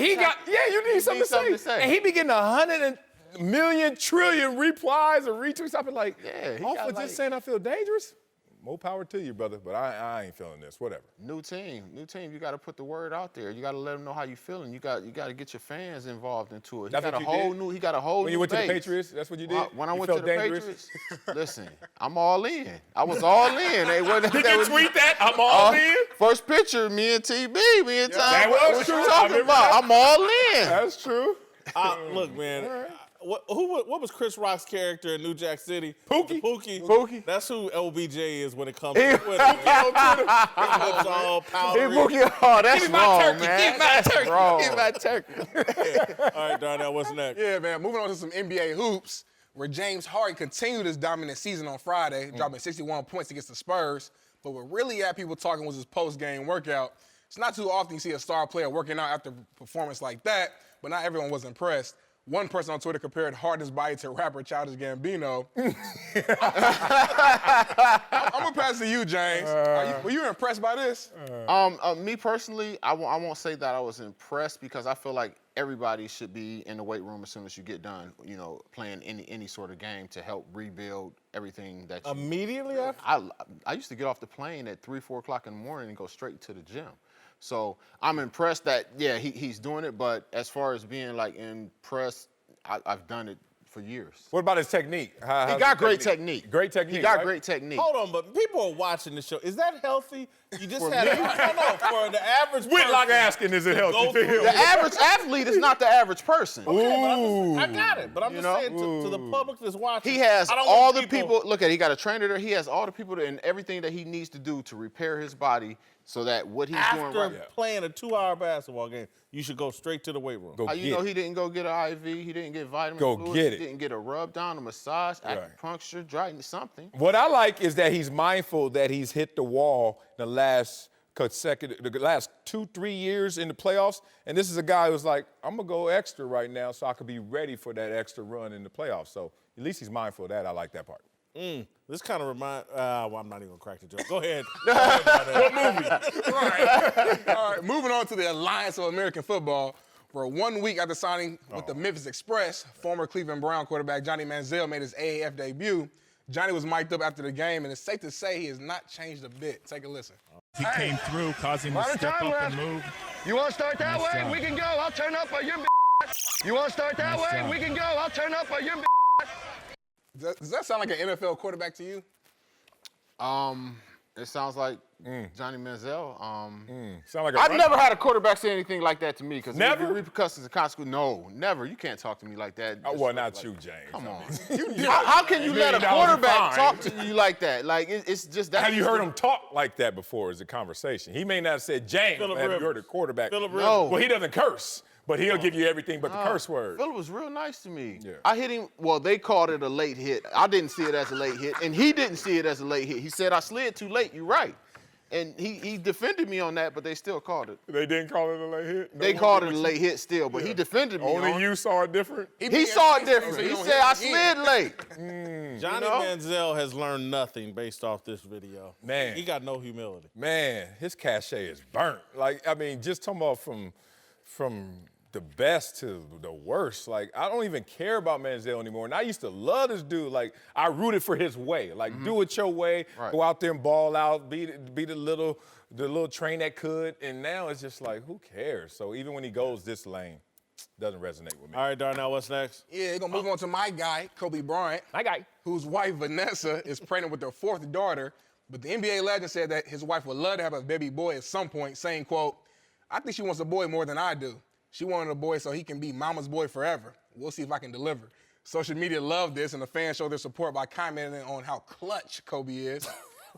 need something to say. And he be getting 100 million trillion replies or retweets. I've been like, off of just saying I feel dangerous? More power to you, brother, but I ain't feeling this, whatever. New team. You got to put the word out there. You got to let them know how you feeling. You got to get your fans involved into it. He got a whole new base. When you went to the Patriots, that's what you did? When I went to the Patriots, listen, I'm all in. I was all in. You can tweet that, I'm all in? First picture, me and TB, me and Tom. That was true. What you talking about? I'm all in. That's true. Look, man. What was Chris Rock's character in New Jack City? Pookie. Pookie. That's who LBJ is when it comes to Twitter. His lips all powdery. That's wrong, man. Give my turkey. Wrong. Give my turkey. All right, Darnell, what's next? Yeah, man. Moving on to some NBA hoops, where James Harden continued his dominant season on Friday, dropping 61 points against the Spurs. But what really had people talking was his post-game workout. It's not too often you see a star player working out after a performance like that, but not everyone was impressed. One person on Twitter compared Harden's body to rapper Childish Gambino. I'm gonna pass to you, James. Were you impressed by this? Me personally, I won't say that I was impressed because I feel like everybody should be in the weight room as soon as you get done, playing any sort of game to help rebuild everything that you... Immediately after? I used to get off the plane at 3, 4 o'clock in the morning and go straight to the gym. So I'm impressed that, he's doing it, but as far as being, impressed, I've done it for years. What about his technique? He got great technique. Great technique, He got right? great technique. Hold on, but people are watching the show. Is that healthy? You just for the average Whitlock person, asking, is it healthy for him? The average athlete is not the average person. Okay, I got it, but I'm just saying to the public that's watching. He has all the people, look at it, he got a trainer there, he has all the people and everything that he needs to do to repair his body so that what he's doing right After playing a 2-hour basketball game, you should go straight to the weight room. he didn't go get an IV, he didn't get vitamin fluid, he didn't get a rub down, a massage, acupuncture, something. What I like is that he's mindful that he's hit the wall the last 2-3 years in the playoffs, and this is a guy who's like, I'm gonna go extra right now so I can be ready for that extra run in the playoffs. So at least he's mindful of that. I like that part. This kind of I'm not even gonna crack the joke. Go ahead. What movie? All right, moving on to the Alliance of American Football, where 1 week after signing with the Memphis Express, former Cleveland Brown quarterback Johnny Manziel made his AAF debut. Johnny was mic'd up after the game, and it's safe to say he has not changed a bit. Take a listen. He came through, causing him to step up and move. You want to start that way? We can go. I'll turn up on your You want to start that way? We can go. I'll turn up on your Does that sound like an NFL quarterback to you? It sounds like Johnny Manziel. Sound like I've never had a quarterback say anything like that to me because Never? the repercussions and consequences. No, never. You can't talk to me like that. Well, not you, James. Come on. How can you let a quarterback talk to you like that? Like it's just that. Have you heard him talk like that before as a conversation? He may not have said James, but have you heard a quarterback? No. Well, he doesn't curse, but he'll give you everything but the curse word. Philip was real nice to me. Yeah. I hit him. Well, they called it a late hit. I didn't see it as a late hit, and he didn't see it as a late hit. He said I slid too late. You're right. And he defended me on that, but they still called it. They didn't call it a late hit? They called it a late hit still, but he defended me Only on you saw it different? He saw it different. He said I slid late. Johnny Manziel has learned nothing based off this video. Man. He got no humility. Man, his cachet is burnt. Just talking about from the best to the worst. I don't even care about Manziel anymore. And I used to love this dude. I rooted for his way. Do it your way. Right. Go out there and ball out. Be the little train that could. And now it's just who cares? So even when he goes this lane, doesn't resonate with me. All right, Darnell, what's next? Yeah, we're going to move on to my guy, Kobe Bryant. My guy. Whose wife, Vanessa, is pregnant with their 4th daughter. But the NBA legend said that his wife would love to have a baby boy at some point, saying, quote, I think she wants a boy more than I do. She wanted a boy so he can be mama's boy forever. We'll see if I can deliver. Social media loved this, and the fans showed their support by commenting on how clutch Kobe is.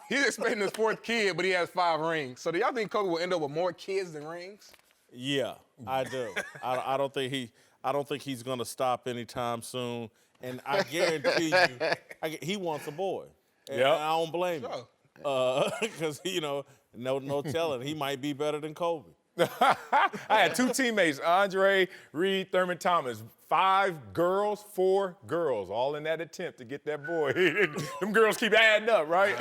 He's expecting his 4th kid, but he has 5 rings. So do y'all think Kobe will end up with more kids than rings? Yeah, I do. I don't think I don't think he's going to stop anytime soon. And I guarantee you, he wants a boy. And Yep. I don't blame him. Because, no telling. He might be better than Kobe. I had 2 teammates, Andre, Reed, Thurman Thomas. 5 girls, 4 girls, all in that attempt to get that boy. Them girls keep adding up, right?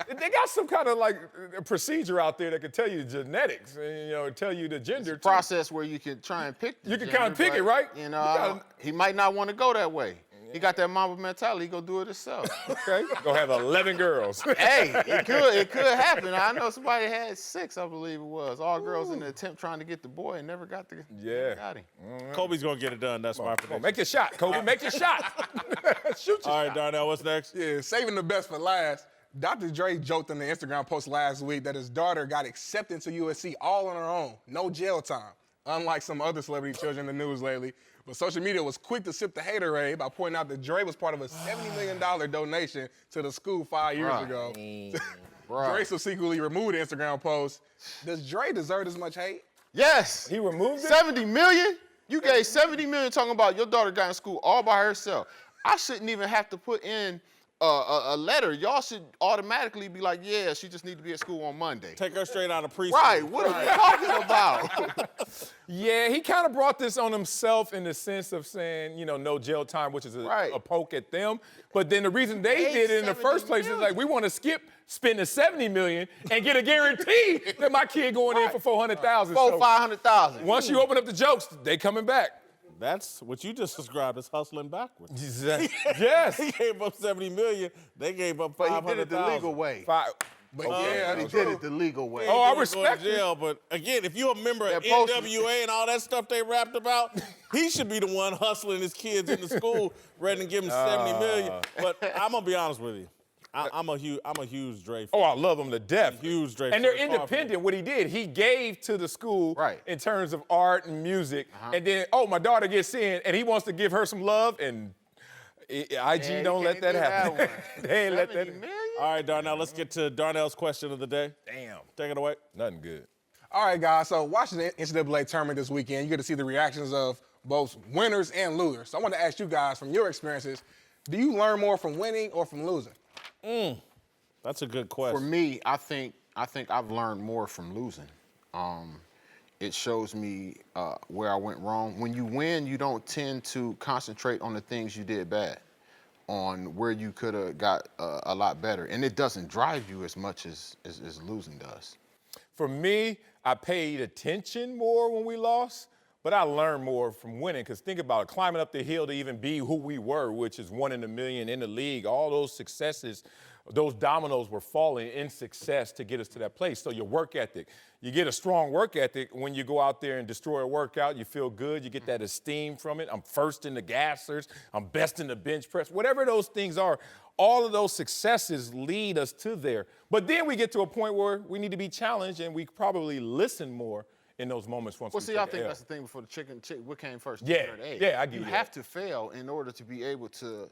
They got some kind of procedure out there that can tell you genetics and tell you the gender. It's a process where you can try and pick the You can gender, kind of pick it, but, right? He might not want to go that way. He got that Mamba mentality. He go do it himself. Okay, go have 11 girls. Hey, it could happen. I know somebody had 6, I believe it was. All girls in the attempt trying to get the boy and never got him. Kobe's going to get it done. That's my prediction. Make your shot, Kobe. Make your shot. Shoot your All right, shot. Darnell, what's next? Yeah, saving the best for last. Dr. Dre joked on the Instagram post last week that his daughter got accepted to USC all on her own, no jail time, unlike some other celebrity children in the news lately. But social media was quick to sip the haterade by pointing out that Dre was part of a $70 million donation to the school 5 years ago. Dre subsequently removed the Instagram post. Does Dre deserve as much hate? Yes. He removed it? $70 million? You gave $70 million talking about your daughter got in school all by herself. I shouldn't even have to put in a letter. Y'all should automatically be like, yeah, she just need to be at school on Monday. Take her straight out of preschool. Right, what are you talking about? Yeah, he kind of brought this on himself in the sense of saying, no jail time, which is a poke at them. But then the reason they did it in the first place is we want to skip spending $70 million and get a guarantee that my kid going in for $400,000. $500,000. Once you open up the jokes, they coming back. That's what you just described as hustling backwards. Yes. He gave up $70 million. They gave up $500,000. But he did it the legal way. But he did it the legal way. Oh, I Going respect to jail, but again, if you're a member of post- NWA and all that stuff they rapped about, he should be the one hustling his kids into school rather than give him $70 million. But I'm gonna be honest with you. I'm a huge Dre fan. Oh, I love them to death. Huge Dre And they're fan. independent. What he did, he gave to the school Right. in terms of art and music. And then, my daughter gets in, and he wants to give her some love, and IG don't let that happen. They ain't let that happen. All right, Darnell, let's get to Darnell's question of the day. Damn. Take it away. Nothing good. All right, guys, so watching the NCAA tournament this weekend, you get to see the reactions of both winners and losers. So I want to ask you guys, from your experiences, do you learn more from winning or from losing? That's a good question. For me, I think I've learned more from losing. It shows me where I went wrong. When you win, you don't tend to concentrate on the things you did bad, on where you could have got a lot better. And it doesn't drive you as much as losing does. For me, I paid attention more when we lost, but I learned more from winning. Because think about it, climbing up the hill to even be who we were, which is 1 in a million in the league, all those successes, those dominoes were falling in success to get us to that place. So your work ethic, you get a strong work ethic when you go out there and destroy a workout, you feel good, you get that esteem from it. I'm first in the gassers, I'm best in the bench press, whatever those things are, all of those successes lead us to there. But then we get to a point where we need to be challenged and we probably listen more in those moments once we See, take I the think L. that's the thing before the chicken. What came first? Yeah, chicken or the egg? yeah, I get you that. have to fail in order to be able to,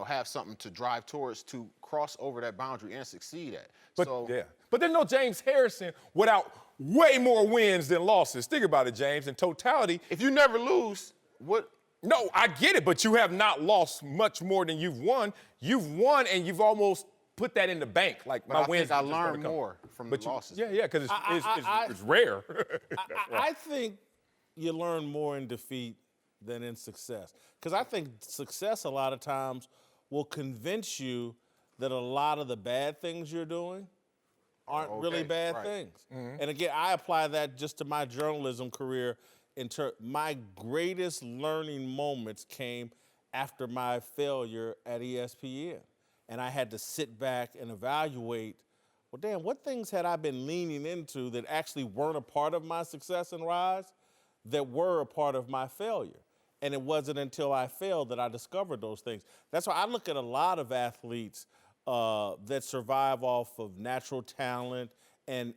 have something to drive towards, to cross over that boundary and succeed at. But there's no James Harrison without way more wins than losses. Think about it, James. In totality, if you never lose, what? No, I get it, but you have not lost much more than you've won. You've won, and you've almost put that in the bank. Like But my I wins. think I are just gonna learned come. more from But the losses. Yeah, because it's rare. I think you learn more in defeat than in success. Because I think success a lot of times will convince you that a lot of the bad things you're doing aren't really bad things. And again, I apply that just to my journalism career. My greatest learning moments came after my failure at ESPN. And I had to sit back and evaluate, well, damn, what things had I been leaning into that actually weren't a part of my success and rise, that were a part of my failure? And it wasn't until I failed that I discovered those things. That's why I look at a lot of athletes that survive off of natural talent and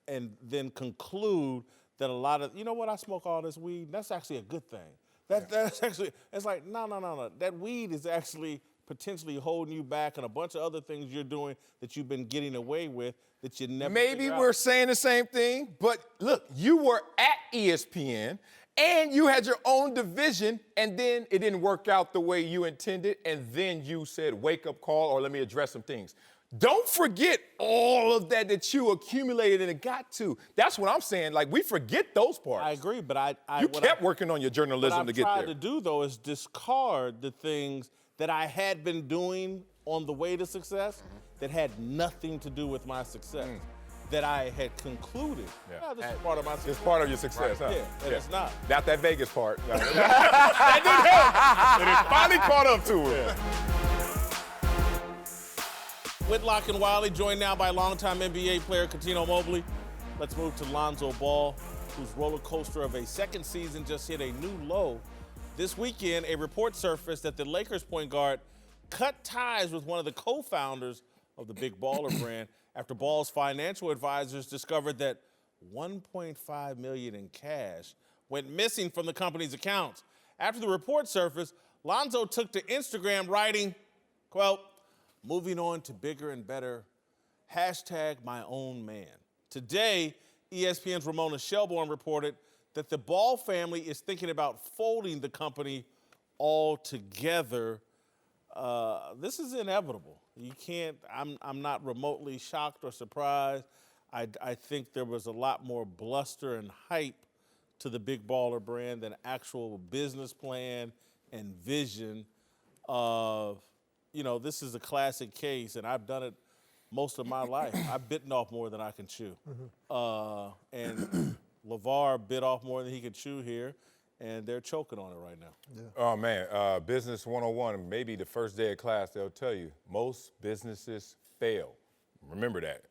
then conclude that a lot of, I smoke all this weed. That's actually a good thing. That's actually, it's like, no. That weed is actually potentially holding you back and a bunch of other things you're doing that you've been getting away with that you never Maybe we're saying the same thing, but look, you were at ESPN And you had your own division, and then it didn't work out the way you intended, and then you said, wake-up call, or let me address some things. Don't forget all of that you accumulated and it got to. That's what I'm saying. Like, we forget those parts. I agree, but you kept working on your journalism to get there. What I've tried to do, though, is discard the things that I had been doing on the way to success that had nothing to do with my success. That I had concluded. Yeah, this is part of my success. It's part of your success, huh? Yeah, and it's not. Not that Vegas part. That didn't help. It is finally caught up to him. Whitlock and Wiley, joined now by longtime NBA player Cuttino Mobley. Let's move to Lonzo Ball, whose roller coaster of a second season just hit a new low. This weekend, a report surfaced that the Lakers point guard cut ties with one of the co-founders of the Big Baller brand after Ball's financial advisors discovered that $1.5 million in cash went missing from the company's accounts. After the report surfaced, Lonzo took to Instagram writing, quote, "Moving on to bigger and better, #myOwnMan." Today, ESPN's Ramona Shelbourne reported that the Ball family is thinking about folding the company altogether. This is inevitable. You can't, I'm not remotely shocked or surprised. I think there was a lot more bluster and hype to the Big Baller brand than actual business plan and vision of, this is a classic case, and I've done it most of my life. I've bitten off more than I can chew. And LeVar bit off more than he could chew here, and they're choking on it right now. Yeah. Oh, man, Business 101, maybe the first day of class, they'll tell you, most businesses fail. Remember that.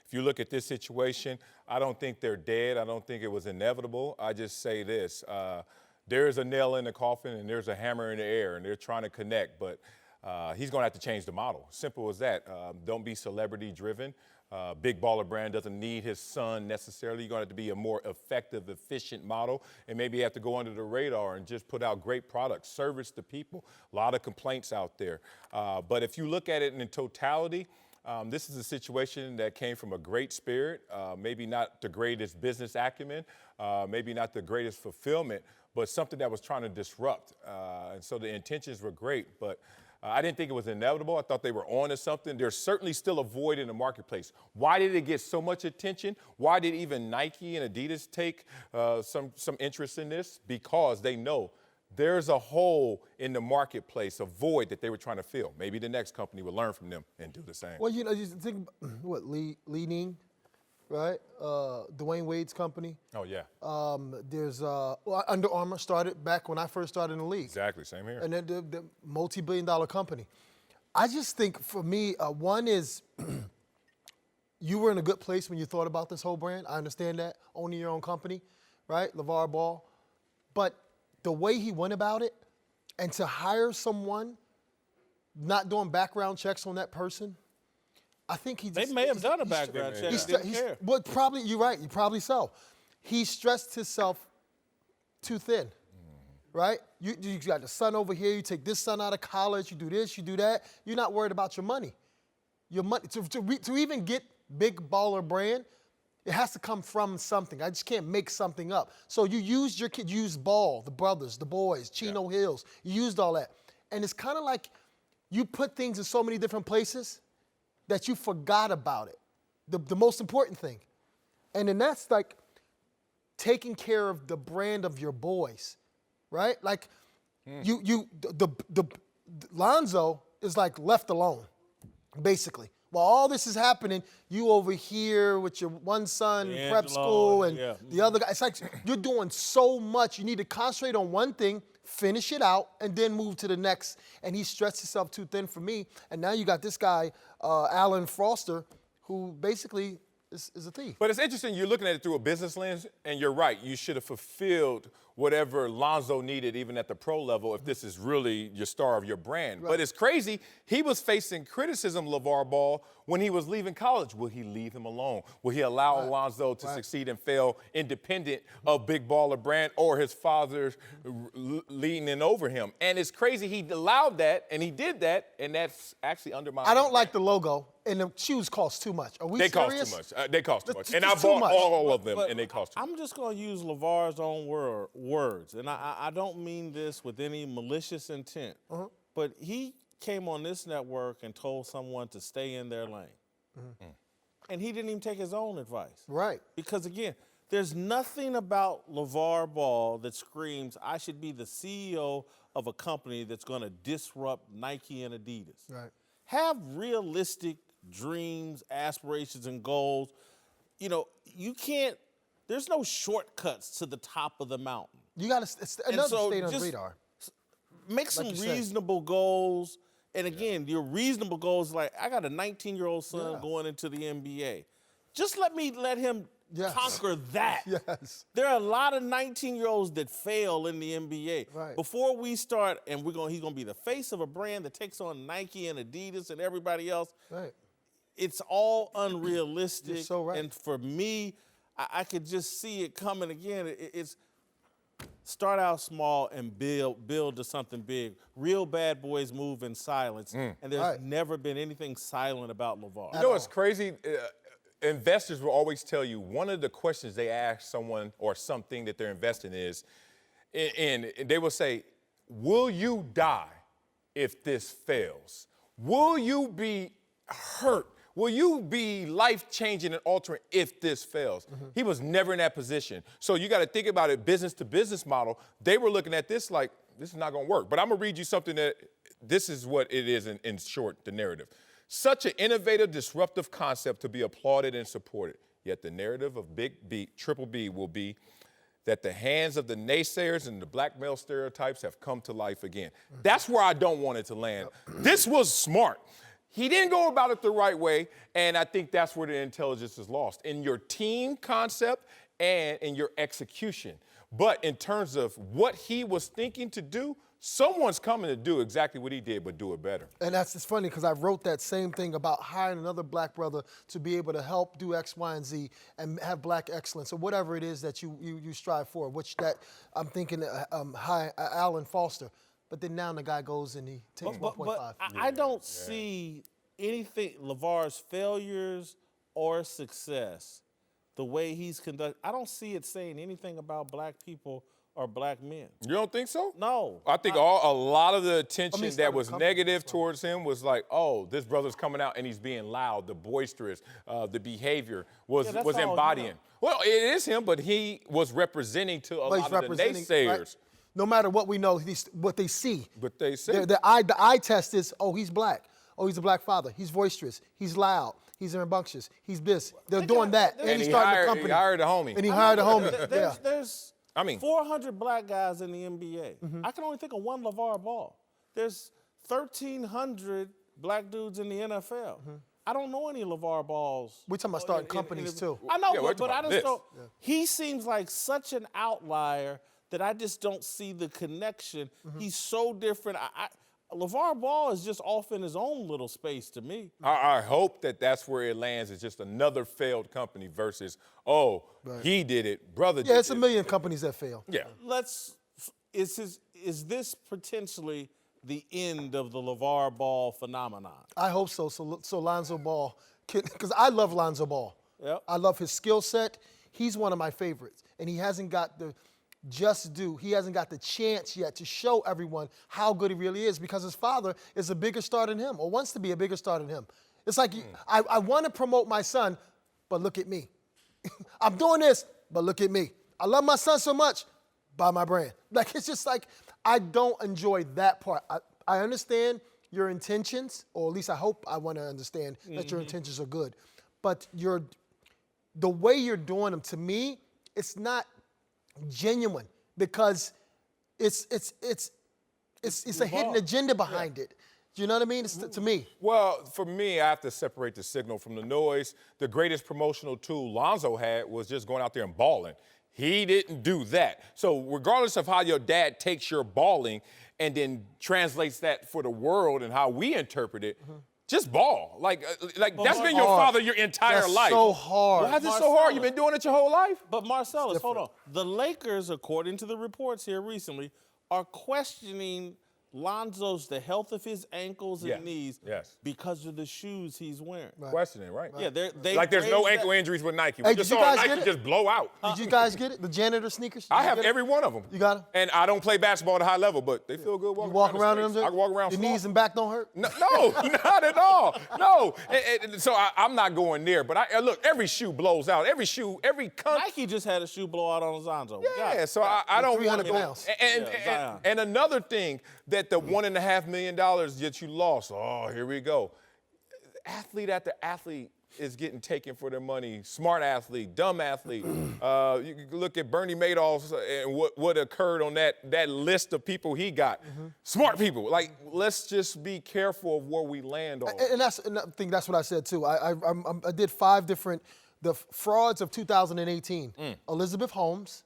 If you look at this situation, I don't think they're dead. I don't think it was inevitable. I just say this. There's a nail in the coffin, and there's a hammer in the air, and they're trying to connect, but he's going to have to change the model. Simple as that. Don't be celebrity-driven. Big Baller brand doesn't need his son necessarily. You're going to have to be a more effective, efficient model, and maybe you have to go under the radar and just put out great products, service the people. A lot of complaints out there. But if you look at it in totality, this is a situation that came from a great spirit, maybe not the greatest business acumen, maybe not the greatest fulfillment, but something that was trying to disrupt. And so the intentions were great, but I didn't think it was inevitable. I thought they were on to something. There's certainly still a void in the marketplace. Why did it get so much attention? Why did even Nike and Adidas take some interest in this? Because they know there's a hole in the marketplace, a void that they were trying to fill. Maybe the next company will learn from them and do the same. Well, you think, what, Li Ning, right? Dwayne Wade's company. Oh, yeah. There's Under Armour started back when I first started in the league. Exactly, same here. And then the multi-billion-dollar company. I just think, for me, one is you were in a good place when you thought about this whole brand. I understand that, owning your own company, right? LeVar Ball. But the way he went about it, and to hire someone, not doing background checks on that person, I think he just... They may have done a background check. Didn't care. Well, probably, you're right, probably so. He stressed himself too thin, right? You got the son over here, you take this son out of college, you do this, you do that. You're not worried about your money. Your money, to even get Big Baller brand, it has to come from something. I just can't make something up. So you used your kid, you used Ball, the brothers, the boys, Chino Hills. You used all that. And it's kind of like you put things in so many different places that you forgot about it, the most important thing. And then that's like taking care of the brand of your boys, right? Like Lonzo is like left alone, basically. While all this is happening, you over here with your one son in prep school and the other guy. It's like you're doing so much. You need to concentrate on one thing, finish it out, and then move to the next. And he stretched himself too thin for me. And now you got this guy, Alan Foster, who basically is a thief. But it's interesting, you're looking at it through a business lens, and you're right. You should have fulfilled whatever Lonzo needed, even at the pro level, if this is really your star of your brand. Right. But it's crazy, he was facing criticism, LeVar Ball, when he was leaving college. Will he leave him alone? Will he allow Lonzo to succeed and fail independent of Big Baller brand or his father leading in over him? And it's crazy, he allowed that, and he did that, and that's actually undermined. I don't like the logo, and the shoes cost too much. Are we serious? They cost too much. They cost too much. And I bought all of them, and they cost too much. I'm just going to use LeVar's own words, and I don't mean this with any malicious intent, but he came on this network and told someone to stay in their lane. And he didn't even take his own advice. Right. Because, again, there's nothing about LeVar Ball that screams, I should be the CEO of a company that's going to disrupt Nike and Adidas. Right. Have realistic dreams, aspirations, and goals. You know, you can't, there's no shortcuts to the top of the mountain. You got to another stay on the just radar. Make some Like you said. reasonable goals. And again, your reasonable goals, like I got a 19-year-old son going into the NBA. Just let him conquer that. Yes. There are a lot of 19-year-olds that fail in the NBA. Right. Before we start, and he's gonna be the face of a brand that takes on Nike and Adidas and everybody else. Right. It's all unrealistic. You're so right. And for me, I could just see it coming again. It's start out small and build to something big. Real bad boys move in silence, and there's never been anything silent about LeVar. You know what's crazy? Investors will always tell you one of the questions they ask someone or something that they're investing in they will say, will you die if this fails? Will you be hurt? Will you be life-changing and altering if this fails? He was never in that position. So you got to think about it, business-to-business model. They were looking at this like, this is not going to work. But I'm going to read you something that, this is what it is in short, the narrative. Such an innovative, disruptive concept to be applauded and supported. Yet the narrative of Triple B will be that the hands of the naysayers and the black male stereotypes have come to life again. That's where I don't want it to land. This was smart. He didn't go about it the right way, and I think that's where the intelligence is lost, in your team concept and in your execution. But in terms of what he was thinking to do, someone's coming to do exactly what he did, but do it better. And it's funny because I wrote that same thing about hiring another black brother to be able to help do X, Y, and Z and have black excellence or whatever it is that you strive for, which that I'm thinking Alan Foster. But then now the guy goes and he takes 1.5. But I don't see anything, LeVar's failures or success, the way he's conducted, I don't see it saying anything about black people or black men. You don't think so? No. I think a lot of the attention that was negative towards him was like, oh, this brother's coming out and he's being loud, the boisterous, the behavior was embodying. Well, it is him, but he was representing to a lot of the naysayers. Right? No matter what we know, what they see. But they say. The eye test is, oh, he's black. Oh, he's a black father. He's boisterous. He's loud. He's rambunctious. He's this. They're doing that. And he started a company. He hired a homie. And he hired a homie. There's 400 black guys in the NBA. I can only think of one LeVar Ball. There's 1,300 black dudes in the NFL. I don't know any LeVar Balls. We're talking about starting companies, too. I know, but I just don't. He seems like such an outlier that I just don't see the connection. He's so different. LeVar Ball is just off in his own little space to me. I hope that that's where it lands. It's just another failed company versus, he did it, brother did it. Yeah, it's a million companies that fail. Yeah. Is this potentially the end of the LeVar Ball phenomenon? I hope so. So Lonzo Ball, because I love Lonzo Ball. Yep. I love his skill set. He's one of my favorites, and he hasn't got the he hasn't got the chance yet to show everyone how good he really is because his father is a bigger star than him or wants to be a bigger star than him. It's like, I want to promote my son, but look at me. I'm doing this, but look at me. I love my son so much, buy my brand. Like, it's just like, I don't enjoy that part. I understand your intentions, or at least I want to understand that your intentions are good. But the way you're doing them, to me, it's not genuine because it's a hidden agenda behind it. Do you know what I mean? It's to me. Well, for me, I have to separate the signal from the noise. The greatest promotional tool Lonzo had was just going out there and balling. He didn't do that. So regardless of how your dad takes your balling and then translates that for the world and how we interpret it, just ball. Like that's been your father your entire life. That's so hard. Why is it so hard? You've been doing it your whole life? But Marcellus, hold on. The Lakers, according to the reports here recently, are questioning Lonzo's the health of his ankles and knees Yes. because of the shoes he's wearing. Questioning, right? Yeah, they Like there's no raised ankle that- injuries with Nike. Hey, We did just you saw guys Nike get it? just blow out. Did you guys get it? The janitor sneakers? Did I you have get it? every one of them. You got them? And I don't play basketball at a high level, but they feel good You walking walk around the in them? streets. I can walk around Your slow. knees and back don't hurt? No, not at all. No. So I'm not going there. But look, every shoe blows out. Every shoe, every Nike just had a shoe blowout on Lonzo. Yeah, so I don't want 300 to. pounds. And another thing that the $1.5 million that you lost. Oh, here we go. Athlete after athlete is getting taken for their money. Smart athlete, dumb athlete. You can look at Bernie Madoff and what occurred on that list of people he got. Smart people. Like, let's just be careful of where we land on. And I think that's what I said too. I did 5 different frauds of 2018. Elizabeth Holmes,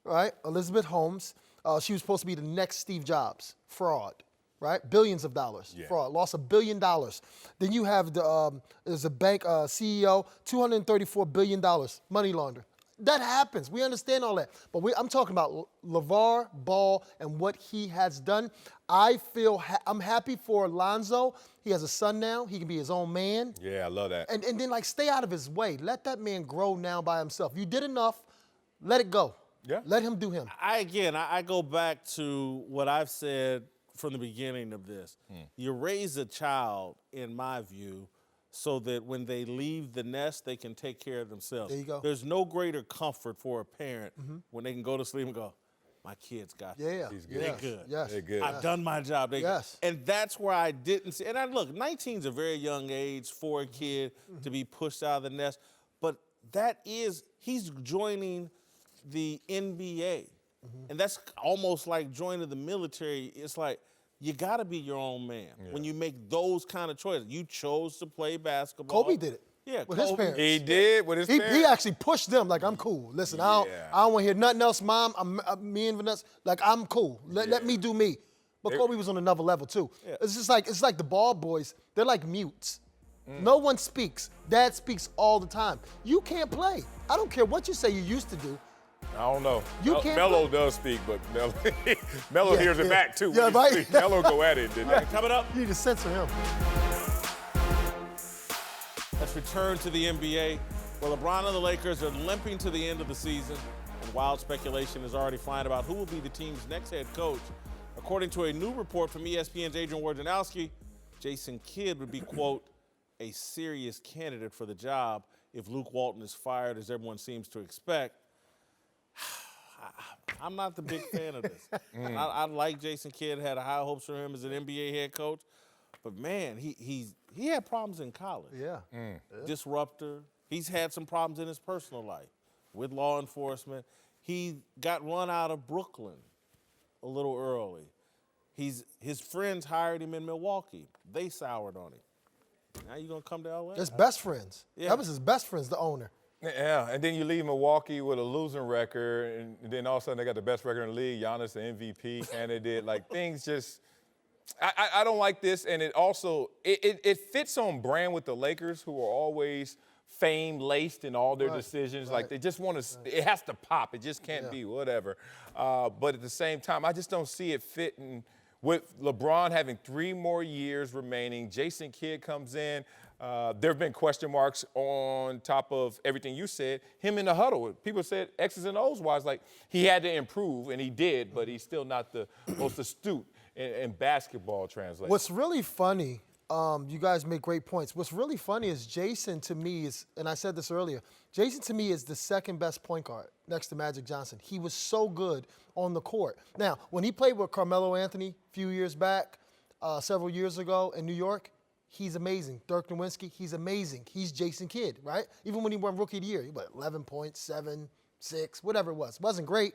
right? Elizabeth Holmes. She was supposed to be the next Steve Jobs. Fraud, right? Billions of dollars. Fraud. Lost $1 billion. Then you have there's a bank CEO, $234 billion money launderer. That happens. We understand all that. But I'm talking about LeVar Ball and what he has done. I feel I'm happy for Lonzo. He has a son now. He can be his own man. Yeah, I love that. And then, like, stay out of his way. Let that man grow now by himself. You did enough. Let it go. Yeah. Let him do him. I go back to what I've said from the beginning of this. You raise a child, in my view, so that when they leave the nest, they can take care of themselves. There you go. There's no greater comfort for a parent when they can go to sleep and go, my kids got this. Yeah. He's good. They're good. Yes. They're good. I've done my job. Yes. And that's where I didn't see. And look, 19 is a very young age for a kid to be pushed out of the nest. But he's joining the NBA. And that's almost like joining the military. It's like, you got to be your own man when you make those kind of choices. You chose to play basketball. Kobe did it. Yeah, with his parents. He did with his parents. He actually pushed them like, I'm cool. Listen, I don't want to hear nothing else, Mom. Me and Vanessa, like, I'm cool. Let me do me. But Kobe was on another level too. Yeah. It's like the ball boys. They're like mutes. No one speaks. Dad speaks all the time. You can't play. I don't care what you say you used to do. I don't know. You can't Melo play. does speak, but Melo hears it back too. Yeah, right. Melo go at it. Coming up. You need to censor him. Let's return to the NBA, where LeBron and the Lakers are limping to the end of the season, and wild speculation is already flying about who will be the team's next head coach. According to a new report from ESPN's Adrian Wojnarowski, Jason Kidd would be, quote, a serious candidate for the job if Luke Walton is fired, as everyone seems to expect. I'm not the big fan of this. I like Jason Kidd, had high hopes for him as an NBA head coach, but man, he had problems in college. Yeah. Disruptor. He's had some problems in his personal life with law enforcement. He got run out of Brooklyn a little early. His friends hired him in Milwaukee. They soured on him. Now you gonna come to LA? His best friends. Yeah. That was his best friends, the owner. Yeah, and then you leave Milwaukee with a losing record, and then all of a sudden they got the best record in the league. Giannis, the MVP candidate. Like, things just, I don't like this, and it also it fits on brand with the Lakers, who are always fame-laced in all their decisions. Like, they just want to, it has to pop. It just can't be whatever. But at the same time, I just don't see it fitting with LeBron having 3 more years remaining. Jason Kidd comes in. There have been question marks on top of everything you said. Him in the huddle. People said X's and O's wise, like, he had to improve, and he did, but he's still not the most astute in basketball translation. What's really funny, you guys make great points. What's really funny is Jason, to me, is, and I said this earlier, Jason, to me, is the second best point guard next to Magic Johnson. He was so good on the court. Now, when he played with Carmelo Anthony a few years back, several years ago in New York, he's amazing. Dirk Nowitzki, he's amazing. He's Jason Kidd, right? Even when he won Rookie of the Year, he went 11 points, 7, 6, whatever it was. Wasn't great,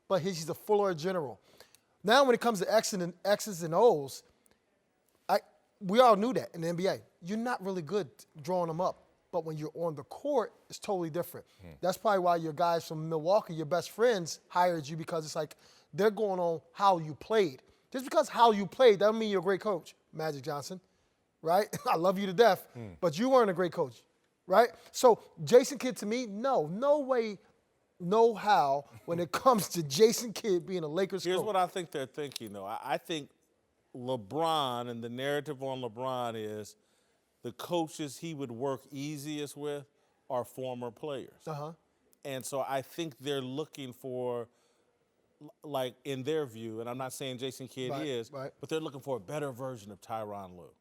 but he's a fuller general. Now when it comes to X's and O's, we all knew that in the NBA. You're not really good drawing them up. But when you're on the court, it's totally different. That's probably why your guys from Milwaukee, your best friends, hired you, because it's like they're going on how you played. Just because how you played, that don't mean you're a great coach, Magic Johnson, right? I love you to death, but you weren't a great coach, right? So Jason Kidd, to me, no way, no how when it comes to Jason Kidd being a Lakers coach. Here's what I think they're thinking, though. I think LeBron, and the narrative on LeBron is the coaches he would work easiest with are former players. And so I think they're looking for, like in their view, and I'm not saying Jason Kidd is, but they're looking for a better version of Tyronn Lue.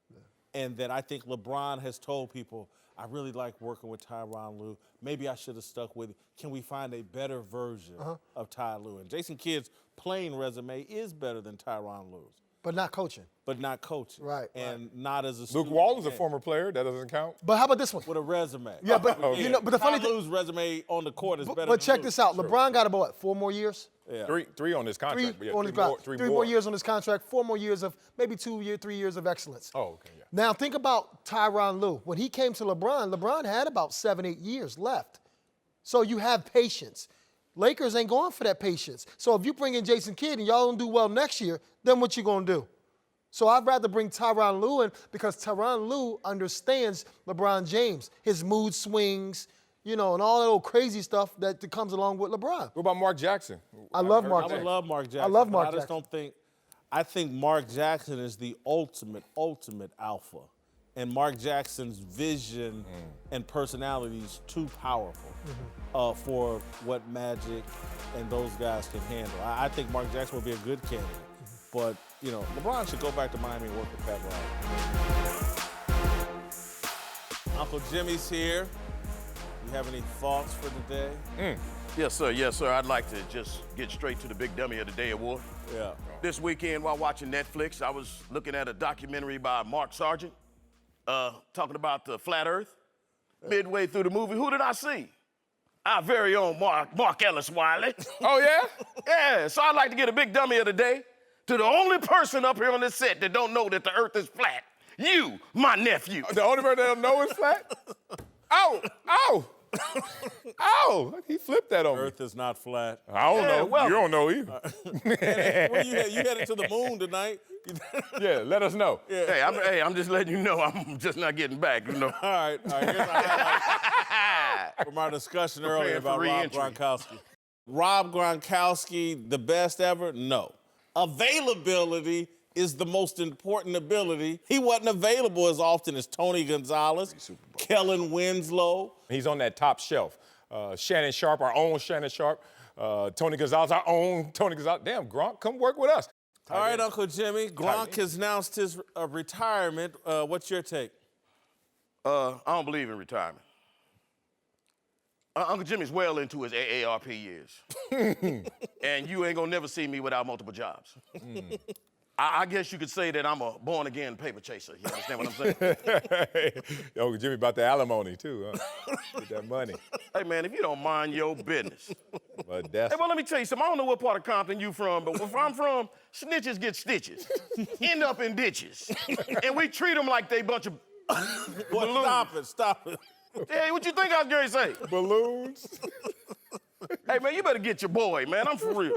And that I think LeBron has told people, I really like working with Tyronn Lue. Maybe I should have stuck with it. Can we find a better version of Ty Lue? And Jason Kidd's playing resume is better than Tyronn Lue's. But not coaching. But not coaching. Right. And not as a Luke student. Walton's a former player. That doesn't count. But how about this one? With a resume. Yeah, but you know, but the funny Ty Lue's resume on the court is better But than check Lue's. this out. LeBron got about, what, 4 more years? Yeah. Three on this contract. Three Yeah, on his contract. Three more years on his contract, 4 more years of, maybe 3 years of excellence. Oh, okay, yeah. Now think about Tyronn Lue. When he came to LeBron, LeBron had about 7, 8 years left. So you have patience. Lakers ain't going for that patience. So if you bring in Jason Kidd and y'all don't do well next year, then what you gonna do? So I'd rather bring Tyronn Lue in because Tyronn Lue understands LeBron James, his mood swings, you know, and all that old crazy stuff that comes along with LeBron. What about Mark Jackson? I love Mark I Jackson. would love Mark Jackson. I love Mark I just Jackson. I think Mark Jackson is the ultimate alpha. And Mark Jackson's vision and personality is too powerful for what Magic and those guys can handle. I think Mark Jackson would be a good candidate. But, you know, LeBron should go back to Miami and work with Pat Riley. Uncle Jimmy's here. You have any thoughts for the day? Yes, sir. Yes, sir. I'd like to just get straight to the Big Dummy of the Day award. Yeah. This weekend, while watching Netflix, I was looking at a documentary by Mark Sargent talking about the flat Earth. Midway through the movie, who did I see? Our very own Mark Ellis Wiley. Oh, yeah? Yeah, so I'd like to get a Big Dummy of the Day to the only person up here on this set that don't know that the Earth is flat. You, my nephew. The only person that don't know is flat? Ow! Ow! Ow! He flipped that on me. Earth is not flat. I don't know. well- You don't know either. Where you headed to the moon tonight? Yeah, let us know. Hey, I'm just letting you know I'm just not getting back, you know. All right. Here's a highlight from our discussion earlier Preparing for about Rob re-entry. Gronkowski. Rob Gronkowski, the best ever? No. Availability is the most important ability. He wasn't available as often as Tony Gonzalez, Kellen Winslow. He's on that top shelf. Shannon Sharp, our own Shannon Sharp. Tony Gonzalez, our own Tony Gonzalez. Damn, Gronk, come work with us. All right, Uncle Jimmy. Gronk has announced his retirement. What's your take? I don't believe in retirement. Uncle Jimmy's well into his AARP years. And you ain't gonna never see me without multiple jobs. I guess you could say that I'm a born-again paper chaser. You understand what I'm saying? Uncle Jimmy about the alimony, too, huh? Get that money. Hey, man, if you don't mind your business. But that's... Hey, well, let me tell you something. I don't know what part of Compton you from, but where I'm from, snitches get stitches, end up in ditches. And we treat them like they bunch of balloons. Stop it. Hey, what you think I was going to say? Balloons? Hey, man, you better get your boy, man. I'm for real.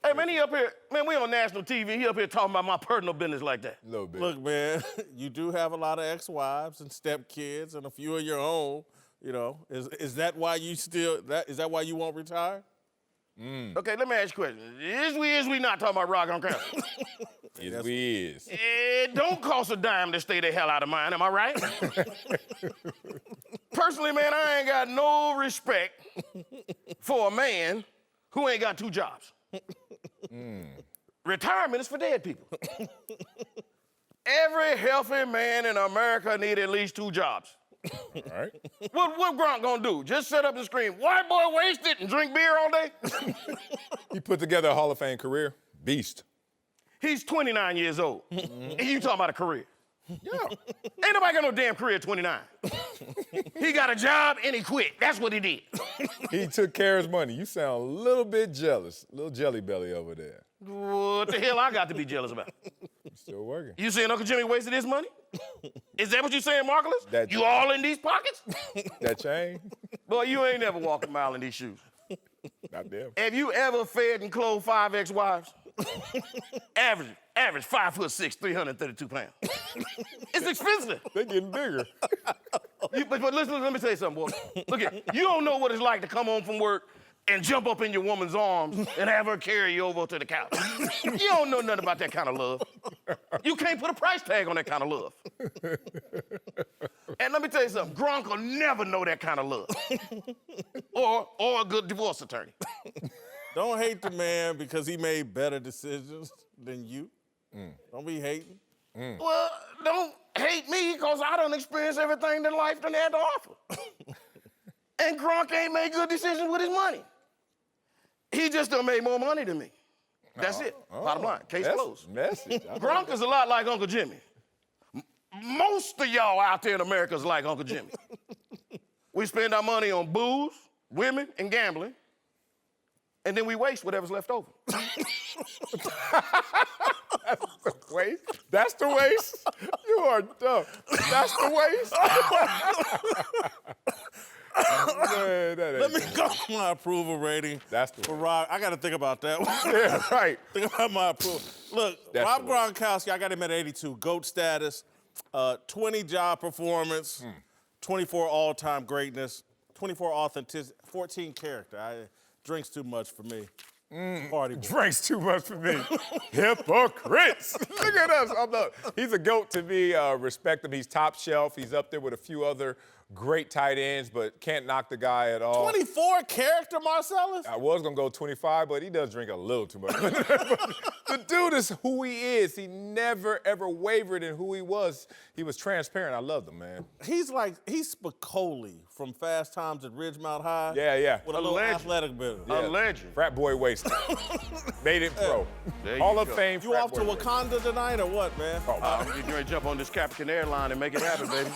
Hey, man, he up here, man, we on national TV. He up here talking about my personal business like that. A little bit. Look, man, you do have a lot of ex-wives and stepkids and a few of your own. You know, is that why you is that why you won't retire? Okay, let me ask you a question. Is we not talking about Rock on Camera? Yes, we is. It don't cost a dime to stay the hell out of mine, am I right? Personally, man, I ain't got no respect for a man who ain't got 2 jobs. Retirement is for dead people. Every healthy man in America need at least 2 jobs. All right. What Gronk gonna do? Just sit up and scream, white boy wasted and drink beer all day? He put together a Hall of Fame career. Beast. He's 29 years old. And you talking about a career. Yeah. Ain't nobody got no damn career at 29. He got a job and he quit. That's what he did. He took care of his money. You sound a little bit jealous. A little jelly belly over there. What the hell I got to be jealous about? Still working. You saying Uncle Jimmy wasted his money? Is that what you saying, Marcellus? That- You all in these pockets? That chain? Boy, you ain't never walked a mile in these shoes. Not them. Have you ever fed and clothed 5 ex-wives? Average 5'6", 332 pounds. It's expensive. They getting bigger. But listen, let me tell you something, boy. Look at you don't know what it's like to come home from work and jump up in your woman's arms and have her carry you over to the couch. You don't know nothing about that kind of love. You can't put a price tag on that kind of love. And let me tell you something, Gronk will never know that kind of love. or a good divorce attorney. Don't hate the man because he made better decisions than you. Don't be hating. Well, don't hate me because I done experienced everything that life done had to offer. And Gronk ain't made good decisions with his money. He just done made more money than me. That's it. Bottom line. Case closed. Message. Gronk is a lot like Uncle Jimmy. Most of y'all out there in America is like Uncle Jimmy. We spend our money on booze, women, and gambling, and then we waste whatever's left over. Waste? That's the waste? You are dumb. That's the waste? Man, Let me go with my approval rating. That's the for Rob. I got to think about that one. Yeah, right. Think about my approval. Look, That's Rob the way. Gronkowski, I got him at 82. GOAT status, 20 job performance, 24 all-time greatness, 24 authenticity, 14 character. Drinks too much for me. Party boy. Drinks too much for me. Hypocrites. Look at us. He's a GOAT to me. Respect him. He's top shelf. He's up there with a few other great tight ends, but can't knock the guy at all. 24 character, Marcellus? I was going to go 25, but he does drink a little too much. The dude is who he is. He never, ever wavered in who he was. He was transparent. I loved him, man. He's Spicoli from Fast Times at Ridgemount High. Yeah. With a little athletic ability. Yeah. A legend. Frat boy wasted. Made it pro. There Hall you of go. Fame. You off to Wakanda tonight or what, man? You're going to jump on this Capricorn airline and make it happen, baby.